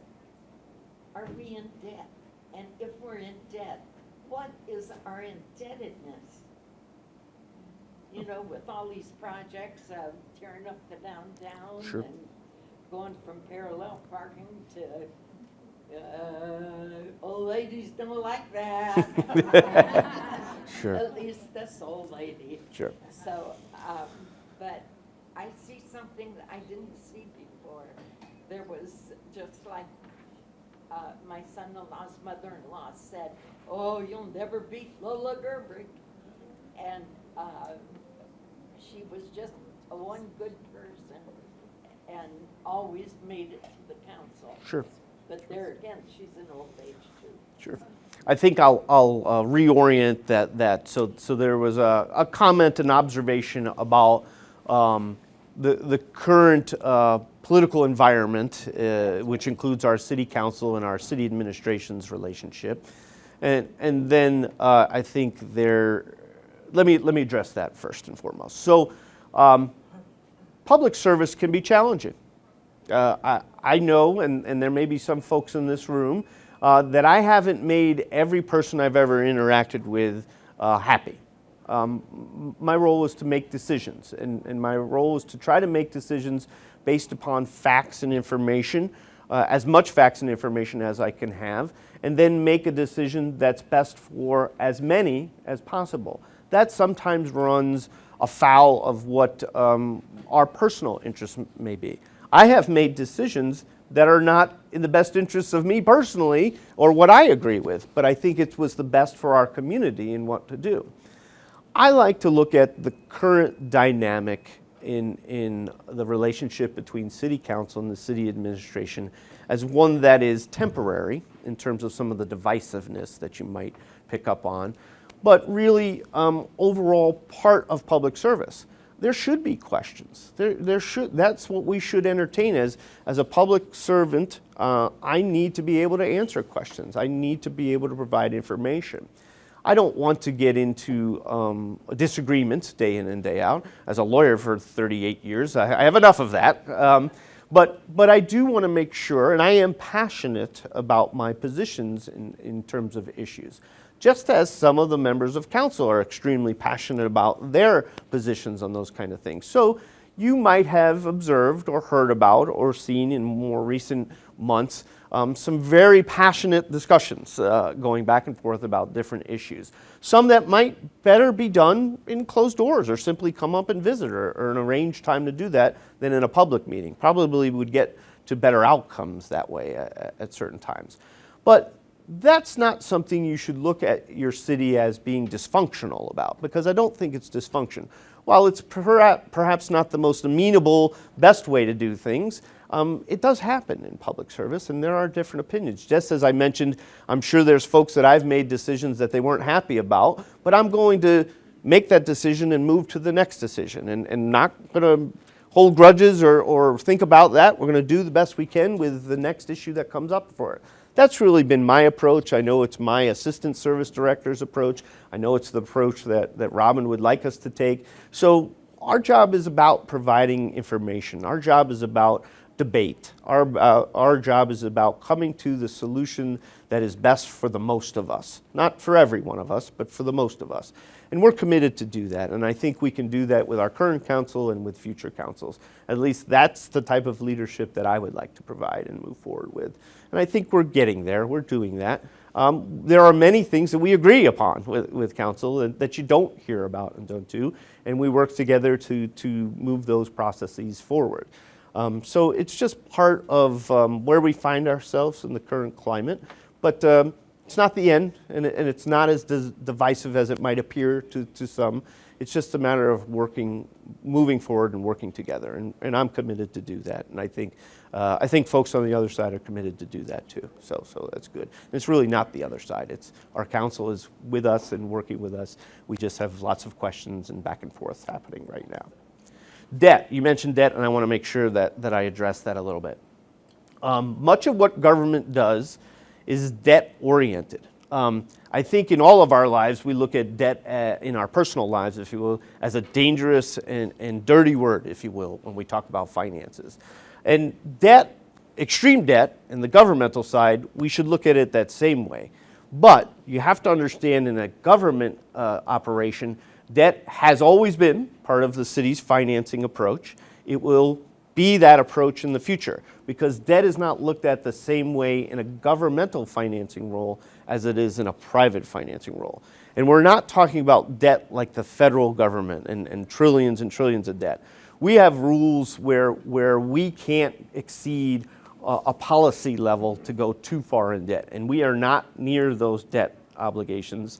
are we in debt? And if we're in debt, what is our indebtedness? You know, with all these projects, tearing up the downtown Sure. and going from parallel parking to, old ladies don't like that. Sure. At least this old lady. Sure. So, but I see something that I didn't see before. There was just like, my son-in-law's mother-in-law said, "Oh, you'll never beat Lola Gerber." And, she was just one good person and always made it to the council. Sure. But there again, she's in old age too. Sure. I think I'll reorient that. So there was a comment, an observation about the current political environment, which includes our city council and our city administration's relationship, and then I think let me address that first and foremost. So, public service can be challenging. I know, and there may be some folks in this room, that I haven't made every person I've ever interacted with happy. My role is to make decisions, and my role is to try to make decisions based upon facts and information, as much facts and information as I can have, and then make a decision that's best for as many as possible. That sometimes runs afoul of what our personal interests may be. I have made decisions that are not in the best interests of me personally or what I agree with, but I think it was the best for our community and what to do. I like to look at the current dynamic in the relationship between City Council and the City Administration as one that is temporary in terms of some of the divisiveness that you might pick up on, but really overall part of public service. There should be questions. That's what we should entertain as a public servant. I need to be able to answer questions. I need to be able to provide information. I don't want to get into disagreements day in and day out. As a lawyer for 38 years, I have enough of that. But I do want to make sure, and I am passionate about my positions in terms of issues, just as some of the members of council are extremely passionate about their positions on those kind of things. So you might have observed or heard about or seen in more recent months some very passionate discussions going back and forth about different issues. Some that might better be done in closed doors or simply come up and visit or an arranged time to do that than in a public meeting. Probably would get to better outcomes that way at certain times. But that's not something you should look at your city as being dysfunctional about, because I don't think it's dysfunction. While it's perhaps not the most amenable, best way to do things, It does happen in public service, and there are different opinions. Just as I mentioned, I'm sure there's folks that I've made decisions that they weren't happy about, but I'm going to make that decision and move to the next decision, and not going to hold grudges or think about that. We're going to do the best we can with the next issue that comes up for it. That's really been my approach. I know it's my assistant service director's approach. I know it's the approach that Robin would like us to take. So our job is about providing information. Our job is about debate. Our job is about coming to the solution that is best for the most of us. Not for every one of us, but for the most of us. And we're committed to do that. And I think we can do that with our current council and with future councils. At least that's the type of leadership that I would like to provide and move forward with. And I think we're getting there. We're doing that. There are many things that we agree upon with council that you don't hear about and don't do. And we work together to move those processes forward. So it's just part of where we find ourselves in the current climate. But it's not the end, and it's not as divisive as it might appear to some. It's just a matter of moving forward and working together, and I'm committed to do that. And I think folks on the other side are committed to do that too. So that's good. And it's really not the other side. It's our council is with us and working with us. We just have lots of questions and back and forth happening right now. Debt. You mentioned debt, and I want to make sure that I address that a little bit. Much of what government does is debt-oriented. I think in all of our lives, we look at debt in our personal lives, if you will, as a dangerous and dirty word, if you will, when we talk about finances. And debt, extreme debt, in the governmental side, we should look at it that same way. But you have to understand in a government operation, debt has always been part of the city's financing approach. It will be that approach in the future, because debt is not looked at the same way in a governmental financing role as it is in a private financing role. And we're not talking about debt like the federal government and trillions of debt. We have rules where we can't exceed a policy level to go too far in debt, and we are not near those debt obligations.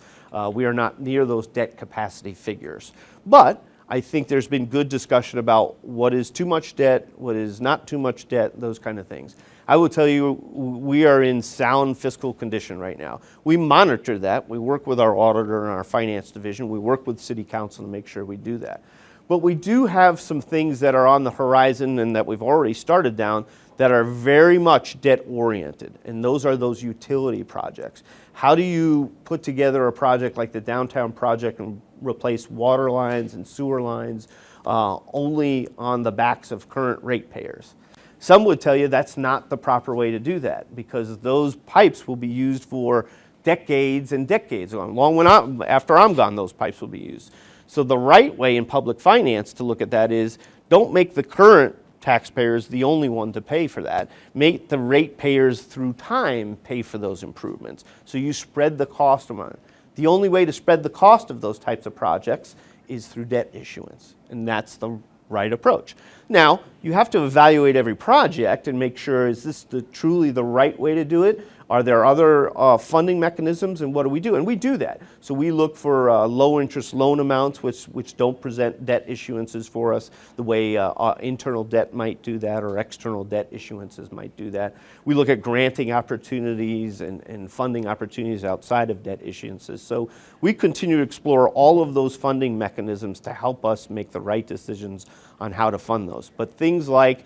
We are not near those debt capacity figures. But I think there's been good discussion about what is too much debt, what is not too much debt, those kind of things. I will tell you, we are in sound fiscal condition right now. We monitor that. We work with our auditor and our finance division. We work with city council to make sure we do that. But we do have some things that are on the horizon and that we've already started down that are very much debt-oriented, and those are those utility projects. How do you put together a project like the downtown project and replace water lines and sewer lines only on the backs of current ratepayers? Some would tell you that's not the proper way to do that, because those pipes will be used for decades and decades. After I'm gone, those pipes will be used. So the right way in public finance to look at that is, don't make the current taxpayers the only one to pay for that. Make the ratepayers through time pay for those improvements. So you spread the cost among it. The only way to spread the cost of those types of projects is through debt issuance, and that's the right approach. Now, you have to evaluate every project and make sure, is this truly the right way to do it? Are there other funding mechanisms, and what do we do? And we do that. So we look for low interest loan amounts which don't present debt issuances for us the way internal debt might do that, or external debt issuances might do that. We look at granting opportunities and funding opportunities outside of debt issuances. So we continue to explore all of those funding mechanisms to help us make the right decisions on how to fund those. But things like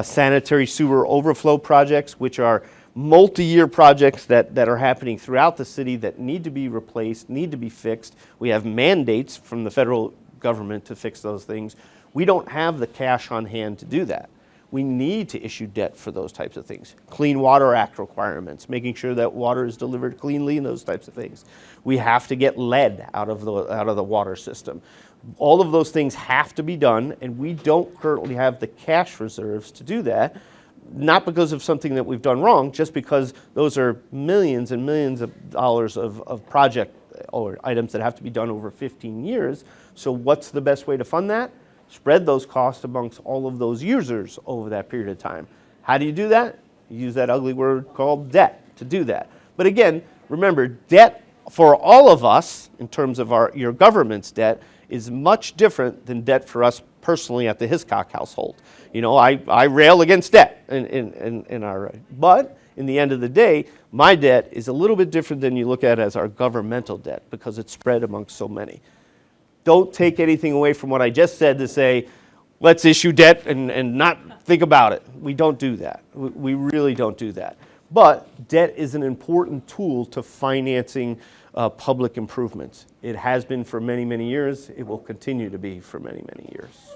sanitary sewer overflow projects, which are multi-year projects that are happening throughout the city that need to be replaced, need to be fixed. We have mandates from the federal government to fix those things. We don't have the cash on hand to do that. We need to issue debt for those types of things. Clean Water Act requirements, making sure that water is delivered cleanly and those types of things. We have to get lead out of the water system. All of those things have to be done, and we don't currently have the cash reserves to do that. Not because of something that we've done wrong, just because those are millions and millions of dollars of project or items that have to be done over 15 years. So what's the best way to fund that? Spread those costs amongst all of those users over that period of time. How do you do that? You use that ugly word called debt to do that. But again, remember, debt for all of us, in terms of your government's debt, is much different than debt for us personally at the Hiscock household. You know, I rail against debt in our, but in the end of the day, my debt is a little bit different than you look at as our governmental debt because it's spread amongst so many. Don't take anything away from what I just said to say, let's issue debt and not think about it. We don't do that. We really don't do that. But debt is an important tool to financing public improvements. It has been for many, many years. It will continue to be for many, many years.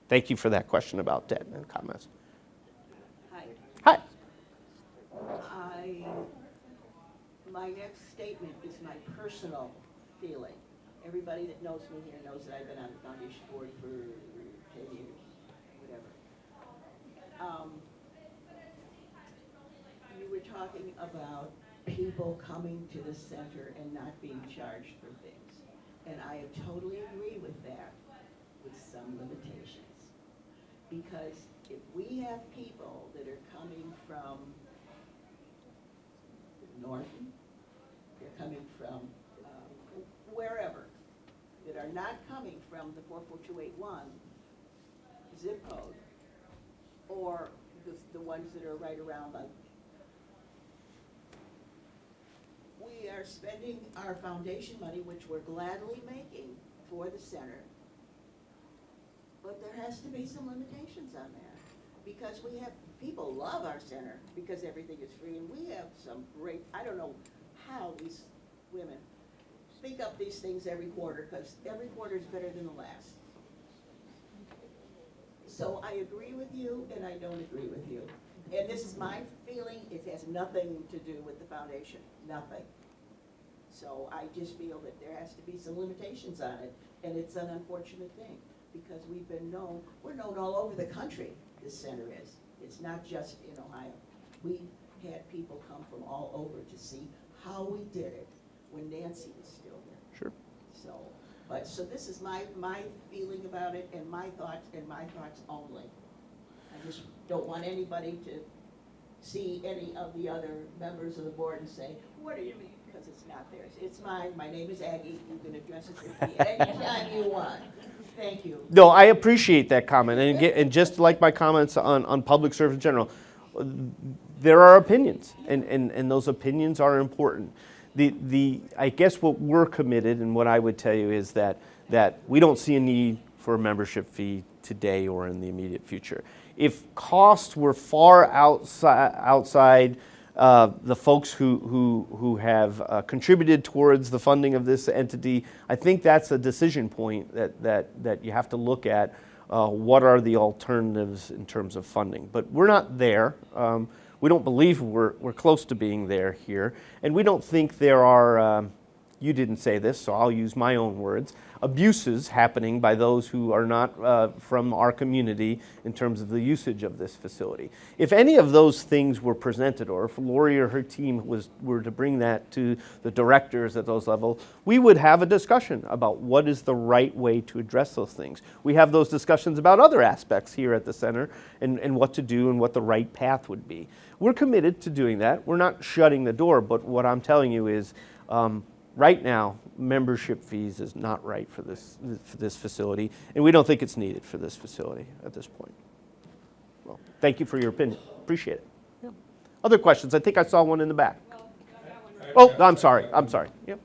Thank you for that question about debt and comments. Hi. Hi. My next statement is my personal feeling. Everybody that knows me here knows that I've been on the foundation board for 10 years, whatever. You were talking about people coming to the center and not being charged for things. And I totally agree with that, with some limitations. Because if we have people that are coming from Norton, they're coming from wherever, that are not coming from the 44281 zip code, or the ones that are right around us. We are spending our foundation money, which we're gladly making for the center, but there has to be some limitations on that. Because we have, people love our center because everything is free, and we have some great, I don't know how these women think up these things every quarter, because every quarter is better than the last. So I agree with you and I don't agree with you. And this is my feeling, it has nothing to do with the foundation, nothing. So I just feel that there has to be some limitations on it, and it's an unfortunate thing, because we've been known, we're known all over the country, this center is. It's not just in Ohio. We had people come from all over to see how we did it when Nancy was still here. Sure. So this is my feeling about it, and my thoughts only. I just don't want anybody to see any of the other members of the board and say, what do you mean? Because it's not theirs. It's mine. My name is Aggie. You can address it with me anytime you want. Thank you. No, I appreciate that comment. And just like my comments on public service in general, there are opinions, and those opinions are important. I guess what we're committed, and what I would tell you is that we don't see a need for a membership fee today or in the immediate future. If costs were far outside the folks who have contributed towards the funding of this entity, I think that's a decision point that you have to look at. What are the alternatives in terms of funding? But we're not there. We don't believe we're close to being there here, and we don't think there are, you didn't say this, so I'll use my own words, abuses happening by those who are not from our community in terms of the usage of this facility. If any of those things were presented, or if Lori or her team were to bring that to the directors at those levels, we would have a discussion about what is the right way to address those things. We have those discussions about other aspects here at the center and what to do and what the right path would be. We're committed to doing that. We're not shutting the door, but what I'm telling you is right now, membership fees is not right for this facility, and we don't think it's needed for this facility at this point. Well, thank you for your opinion. Appreciate it. Yeah. Other questions? I think I saw one in the back. Oh, I'm sorry. Yep.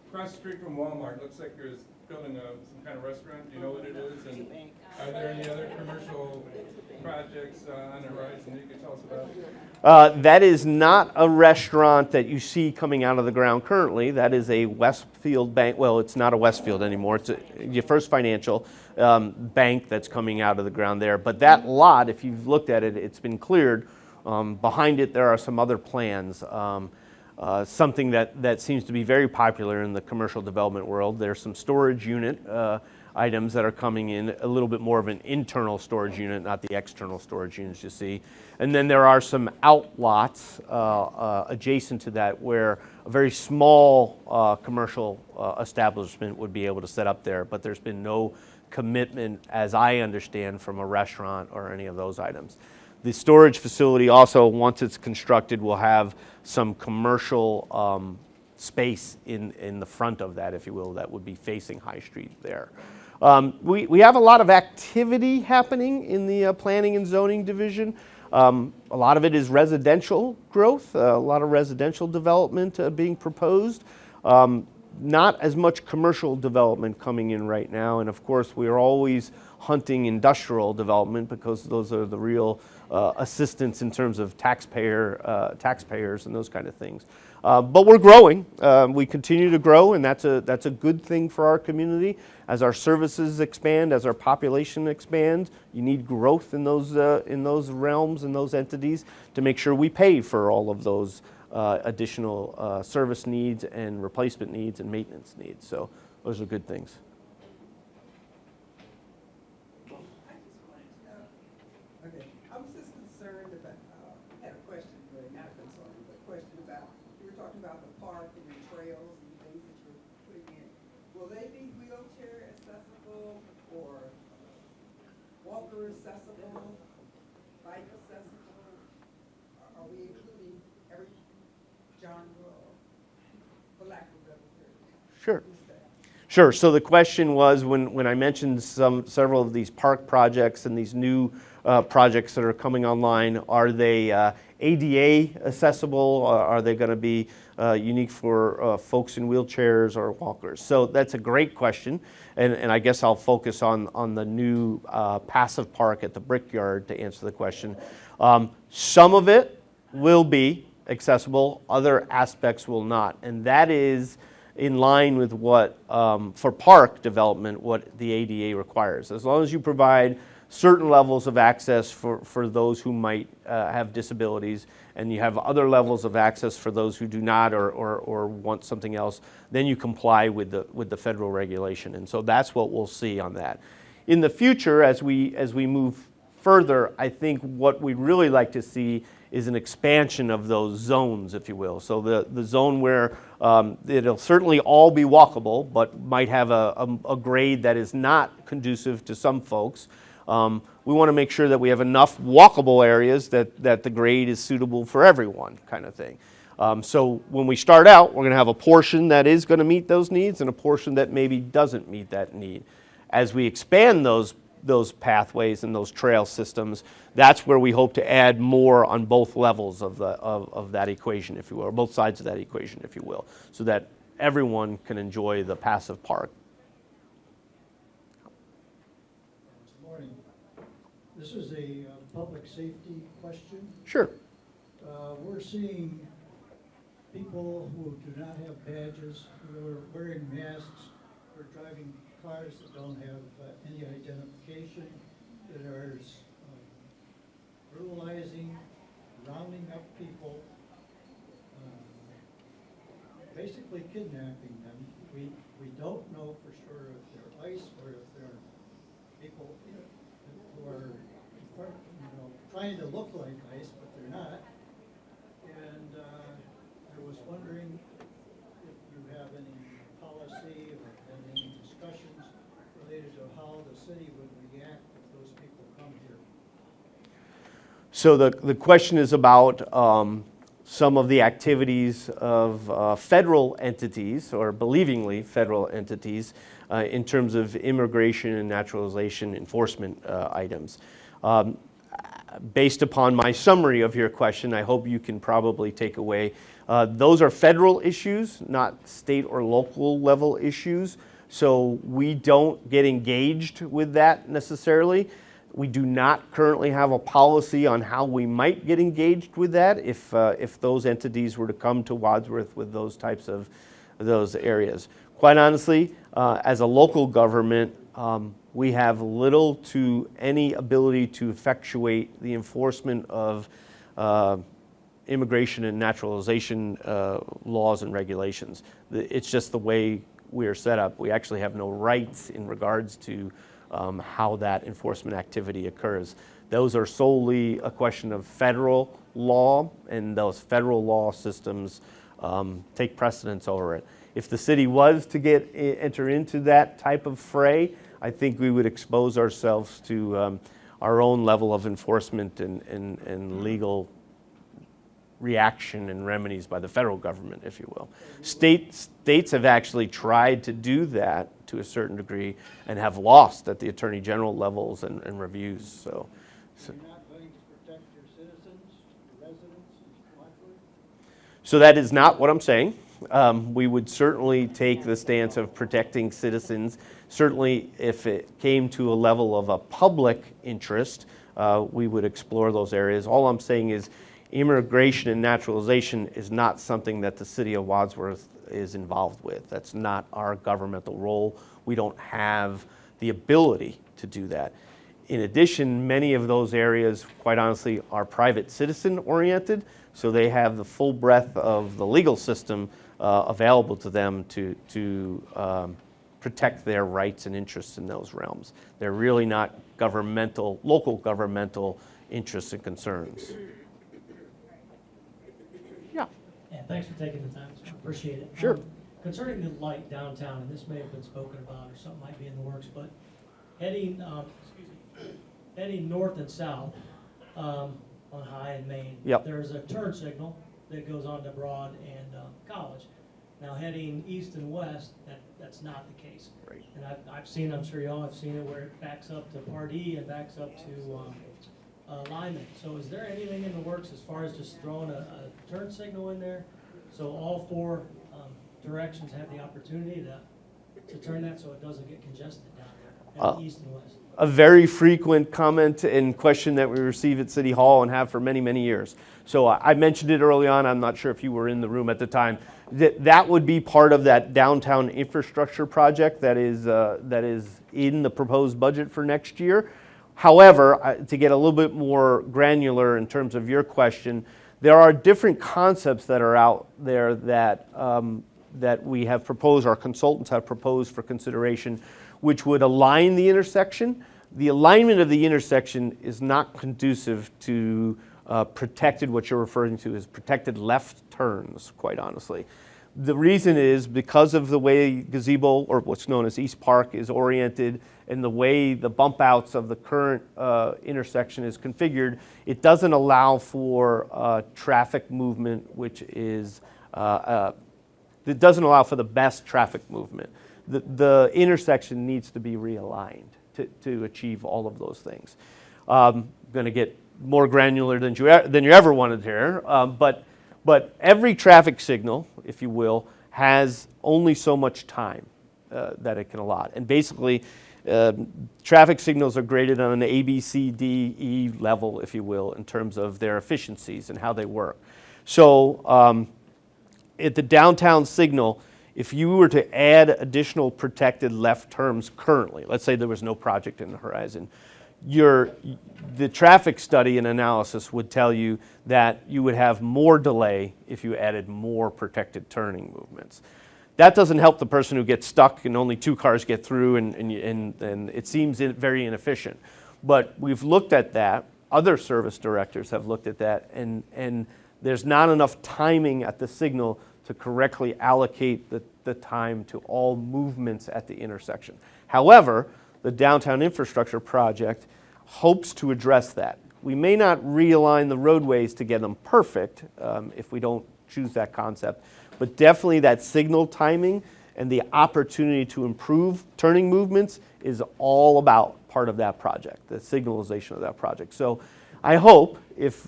Across the street from Walmart, looks like there's building some kind of restaurant. Do you know what it is? And are there any other commercial projects on the horizon that you can tell us about? That is not a restaurant that you see coming out of the ground currently. That is a Westfield bank. Well, it's not a Westfield anymore. It's your First Financial bank that's coming out of the ground there. But that lot, if you've looked at it, it's been cleared. Behind it, there are some other plans. Something that seems to be very popular in the commercial development world. There's some storage unit items that are coming in, a little bit more of an internal storage unit, not the external storage units you see. And then there are some outlots adjacent to that where a very small commercial establishment would be able to set up there, but there's been no commitment, as I understand, from a restaurant or any of those items. The storage facility also, once it's constructed, will have some commercial space in the front of that, if you will, that would be facing High Street there. We have a lot of activity happening in the Planning and Zoning Division. A lot of it is residential growth, a lot of residential development being proposed. Not as much commercial development coming in right now, and of course we are always hunting industrial development because those are the real assistance in terms of taxpayers and those kind of things. But we're growing. We continue to grow, and that's a good thing for our community. As our services expand, as our population expands, you need growth in those realms and those entities to make sure we pay for all of those additional service needs and replacement needs and maintenance needs. So those are good things. Okay, I was just concerned about, had a question, really not a concern, but a question about, you were talking about the park and the trails and things that you're putting in. Will they be wheelchair accessible or walker accessible, bike accessible? Are we including every genre, for lack of a better word? Sure. Sure. So the question was, when I mentioned several of these park projects and these new projects that are coming online, are they ADA accessible? Are they going to be unique for folks in wheelchairs or walkers? So that's a great question, and I guess I'll focus on the new passive park at the Brickyard to answer the question. Some of it will be accessible, other aspects will not, and that is in line with what, for park development, what the ADA requires. As long as you provide certain levels of access for those who might have disabilities, and you have other levels of access for those who do not or want something else, then you comply with the federal regulation. And so that's what we'll see on that. In the future, as we move further, I think what we'd really like to see is an expansion of those zones, if you will. So the zone where it'll certainly all be walkable, but might have a grade that is not conducive to some folks. We want to make sure that we have enough walkable areas that the grade is suitable for everyone, kind of thing. So when we start out, we're going to have a portion that is going to meet those needs and a portion that maybe doesn't meet that need. As we expand those pathways and those trail systems, that's where we hope to add more on both levels of that equation, if you will, or both sides of that equation, if you will, so that everyone can enjoy the passive park. Good morning. This is a public safety question. Sure. We're seeing people who do not have badges, who are wearing masks, who are driving cars that don't have any identification, that are brutalizing, rounding up people, basically kidnapping them. We don't know for sure if they're ICE or if they're people who are trying to look like ICE, but they're not. And I was wondering if you have any policy or any discussions related to how the city would react if those people come here. So the question is about some of the activities of federal entities, or believingly federal entities, in terms of immigration and naturalization enforcement items. Based upon my summary of your question, I hope you can probably take away those are federal issues, not state or local level issues. So we don't get engaged with that necessarily. We do not currently have a policy on how we might get engaged with that if those entities were to come to Wadsworth with those types of those areas. Quite honestly, as a local government, we have little to any ability to effectuate the enforcement of immigration and naturalization laws and regulations. It's just the way we are set up. We actually have no rights in regards to how that enforcement activity occurs. Those are solely a question of federal law, and those federal law systems take precedence over it. If the city was to enter into that type of fray, I think we would expose ourselves to our own level of enforcement and legal reaction and remedies by the federal government, if you will. States have actually tried to do that to a certain degree and have lost at the attorney general levels and reviews. So You're not going to protect your citizens, your residents in Wadsworth? So that is not what I'm saying. We would certainly take the stance of protecting citizens. Certainly, if it came to a level of a public interest, we would explore those areas. All I'm saying is immigration and naturalization is not something that the City of Wadsworth is involved with. That's not our governmental role. We don't have the ability to do that. In addition, many of those areas, quite honestly, are private citizen oriented, so they have the full breadth of the legal system available to them to protect their rights and interests in those realms. They're really not governmental, local governmental interests and concerns. Yeah. And thanks for taking the time, I appreciate it. Sure. Concerning the light downtown, and this may have been spoken about or something might be in the works, but heading, heading north and south on High and Main, Yep. there's a turn signal that goes on to Broad and College. Now heading east and west, that's not the case. Right. And I've seen, I'm sure y'all have seen it, where it backs up to Pardee and backs up to Lyman. So is there anything in the works as far as just throwing a turn signal in there? So all four directions have the opportunity to turn that so it doesn't get congested down there, heading east and west. A very frequent comment and question that we receive at City Hall and have for many, many years. So I mentioned it early on. I'm not sure if you were in the room at the time. That would be part of that downtown infrastructure project that is in the proposed budget for next year. However, to get a little bit more granular in terms of your question, there are different concepts that are out there that we have proposed, our consultants have proposed for consideration, which would align the intersection. The alignment of the intersection is not conducive to protected, what you're referring to as protected left turns, quite honestly. The reason is because of the way gazebo, or what's known as East Park, is oriented and the way the bump outs of the current intersection is configured, it doesn't allow for traffic movement, which is, it doesn't allow for the best traffic movement. The intersection needs to be realigned to achieve all of those things. I'm going to get more granular than you ever wanted here, but every traffic signal, if you will, has only so much time that it can allot. And basically, traffic signals are graded on an A, B, C, D, E level, if you will, in terms of their efficiencies and how they work. So at the downtown signal, if you were to add additional protected left turns currently, let's say there was no project in the horizon, the traffic study and analysis would tell you that you would have more delay if you added more protected turning movements. That doesn't help the person who gets stuck and only two cars get through, and it seems very inefficient. But we've looked at that. Other service directors have looked at that, and there's not enough timing at the signal to correctly allocate the time to all movements at the intersection. However, the downtown infrastructure project hopes to address that. We may not realign the roadways to get them perfect if we don't choose that concept, but definitely that signal timing and the opportunity to improve turning movements is all about part of that project, the signalization of that project. So I hope if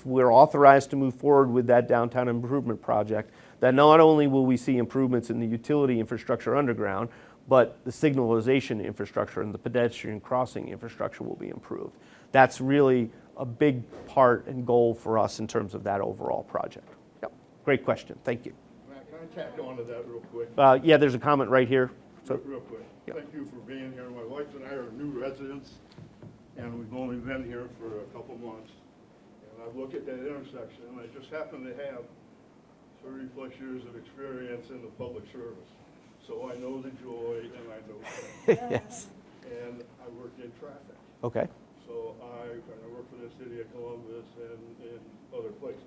we're authorized to move forward with that downtown improvement project, that not only will we see improvements in the utility infrastructure underground, but the signalization infrastructure and the pedestrian crossing infrastructure will be improved. That's really a big part and goal for us in terms of that overall project. Yep. Great question. Thank you. Matt, can I tack on to that real quick? Yeah, there's a comment right here. So, Real quick. Yep. Thank you for being here. My wife and I are new residents, and we've only been here for a couple months. And I look at that intersection, and I just happen to have 30-plus years of experience in the public service. So I know the joy, and I know pain. yes. And I work in traffic. Okay. So I work for the city of Columbus and in other places.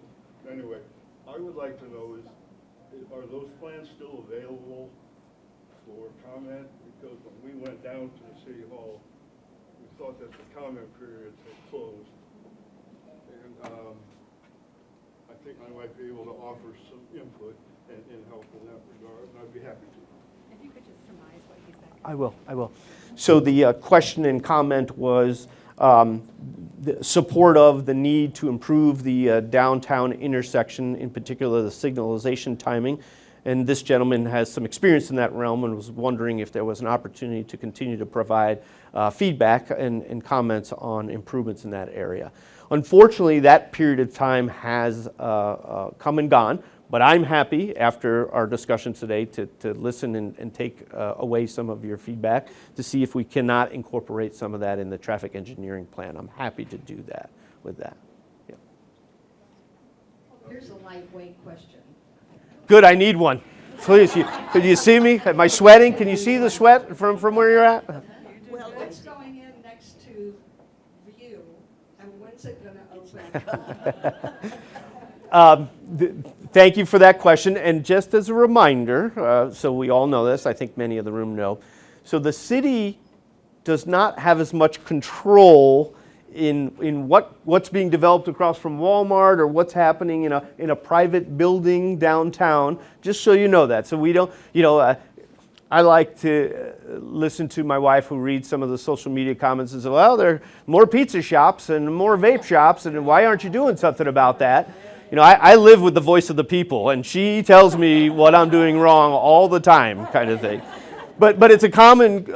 Anyway, I would like to know are those plans still available for comment? Because when we went down to the city hall, we thought that the comment periods had closed. And I think I might be able to offer some input and help in that regard, and I'd be happy to. If you could just surmise what he said. I will. So the question and comment was the support of the need to improve the downtown intersection, in particular the signalization timing. And this gentleman has some experience in that realm and was wondering if there was an opportunity to continue to provide feedback and comments on improvements in that area. Unfortunately, that period of time has come and gone. But I'm happy, after our discussion today, to listen and take away some of your feedback to see if we cannot incorporate some of that in the traffic engineering plan. I'm happy to do that with that. Yeah. Here's a lightweight question. Good, I need one. Please, could you see me? Am I sweating? Can you see the sweat from where you're at? Well, What's going in next to you, and when's it gonna open? Thank you for that question. And just as a reminder, so we all know this, I think many of the room know, so the city does not have as much control in what's being developed across from Walmart or what's happening in a private building downtown, just so you know that. So we don't, I like to listen to my wife who reads some of the social media comments and say, well, there are more pizza shops and more vape shops, and why aren't you doing something about that? I live with the voice of the people, and she tells me what I'm doing wrong all the time, kind of thing. But it's a common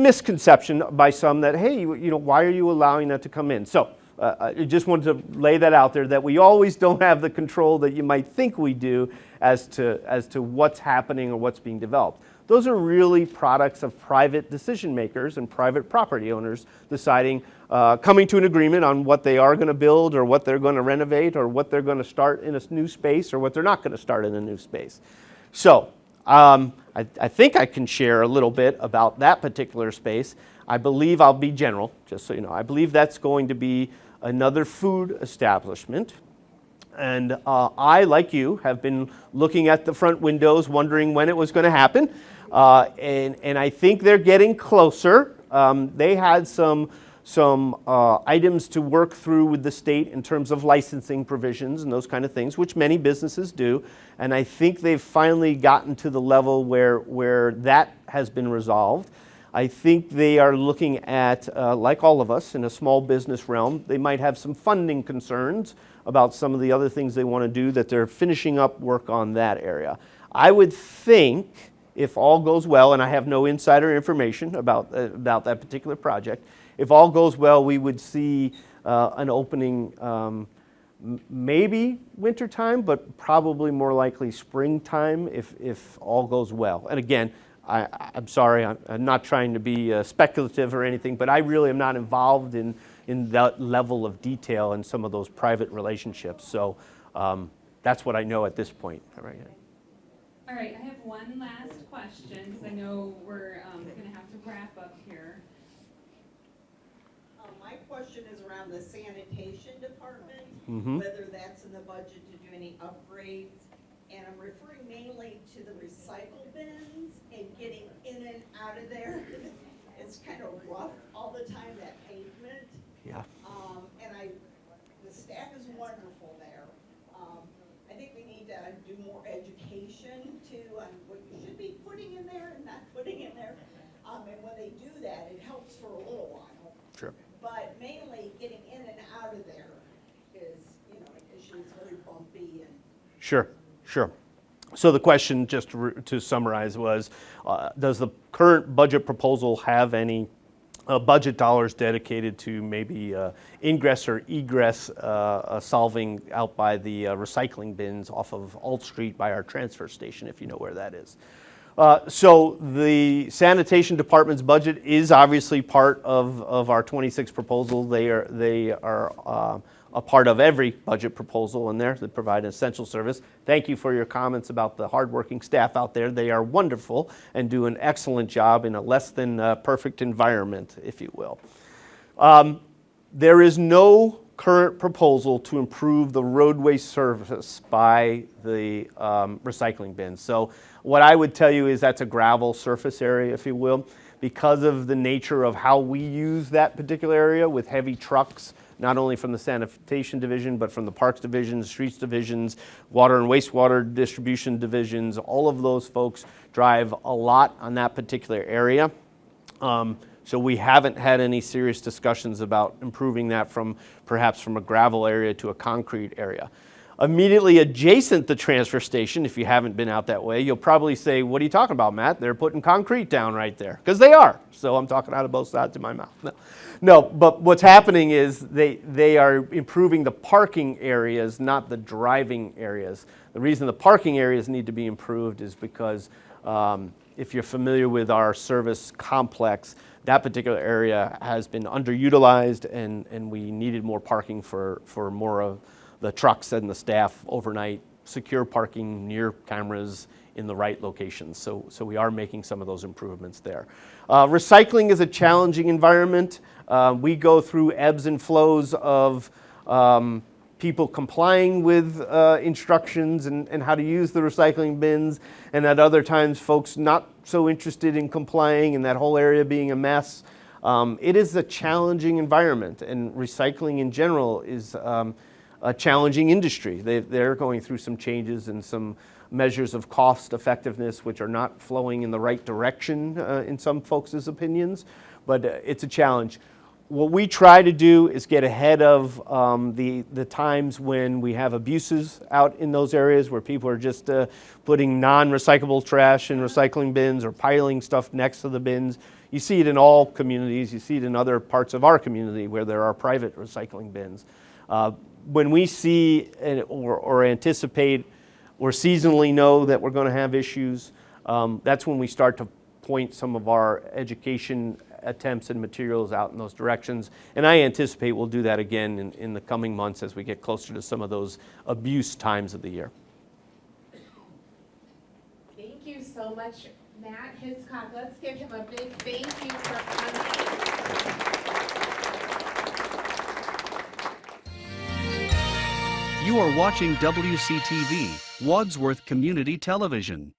misconception by some that, hey, why are you allowing that to come in? So I just wanted to lay that out there, that we always don't have the control that you might think we do as to what's happening or what's being developed. Those are really products of private decision makers and private property owners deciding, coming to an agreement on what they are going to build or what they're going to renovate or what they're going to start in a new space or what they're not going to start in a new space. So I think I can share a little bit about that particular space. I believe I'll be general, just so you know. I believe that's going to be another food establishment. And I, like you, have been looking at the front windows, wondering when it was going to happen. And I think they're getting closer. They had some items to work through with the state in terms of licensing provisions and those kind of things, which many businesses do. And I think they've finally gotten to the level where that has been resolved. I think they are looking at, like all of us in a small business realm, they might have some funding concerns about some of the other things they want to do, that they're finishing up work on that area. I would think, if all goes well, and I have no insider information about that particular project, if all goes well, we would see an opening maybe wintertime, but probably more likely springtime if all goes well. And again, I'm sorry, I'm not trying to be speculative or anything, but I really am not involved in that level of detail in some of those private relationships. So that's what I know at this point. All right, I have one last question, because I know we're going to have to wrap up here. My question is around the sanitation department, Mm-hmm. whether that's in the budget to do any upgrades. And I'm referring mainly to the recycle bins and getting in and out of there. It's kind of rough all the time, that pavement. Yeah. And the staff is wonderful there. I think we need to do more education too on what you should be putting in there and not putting in there. And when they do that, it helps for a little while. Sure. But mainly getting in and out of there is, an issue. It's very bumpy and. Sure. So the question, just to summarize, was does the current budget proposal have any budget dollars dedicated to maybe ingress or egress solving out by the recycling bins off of Alt Street by our transfer station, if you know where that is? So the sanitation department's budget is obviously part of our 26 proposal. They are a part of every budget proposal in there. They provide an essential service. Thank you for your comments about the hardworking staff out there. They are wonderful and do an excellent job in a less than perfect environment, if you will. There is no current proposal to improve the roadway surface by the recycling bins. So what I would tell you is that's a gravel surface area, if you will. Because of the nature of how we use that particular area with heavy trucks not only from the sanitation division, but from the parks divisions, streets divisions, water and wastewater distribution divisions. All of those folks drive a lot on that particular area. So we haven't had any serious discussions about improving that from perhaps from a gravel area to a concrete area. Immediately adjacent the transfer station, if you haven't been out that way, you'll probably say, what are you talking about, Matt? They're putting concrete down right there. Because they are. So I'm talking out of both sides of my mouth. No, but what's happening is they are improving the parking areas, not the driving areas. The reason the parking areas need to be improved is because if you're familiar with our service complex, that particular area has been underutilized, and we needed more parking for more of the trucks and the staff overnight, secure parking near cameras in the right locations. So we are making some of those improvements there. Recycling is a challenging environment. We go through ebbs and flows of people complying with instructions and how to use the recycling bins, and at other times folks not so interested in complying and that whole area being a mess. It is a challenging environment, and recycling in general is a challenging industry. They're going through some changes and some measures of cost effectiveness which are not flowing in the right direction in some folks' opinions, but it's a challenge. What we try to do is get ahead of the times when we have abuses out in those areas where people are just putting non-recyclable trash in recycling bins or piling stuff next to the bins. You see it in all communities. You see it in other parts of our community where there are private recycling bins. When we see or anticipate or seasonally know that we're going to have issues, that's when we start to point some of our education attempts and materials out in those directions. And I anticipate we'll do that again in the coming months as we get closer to some of those abuse times of the year. Thank you so much, Matt Hiscock. Let's give him a big thank you for coming. You are watching WCTV, Wadsworth Community Television.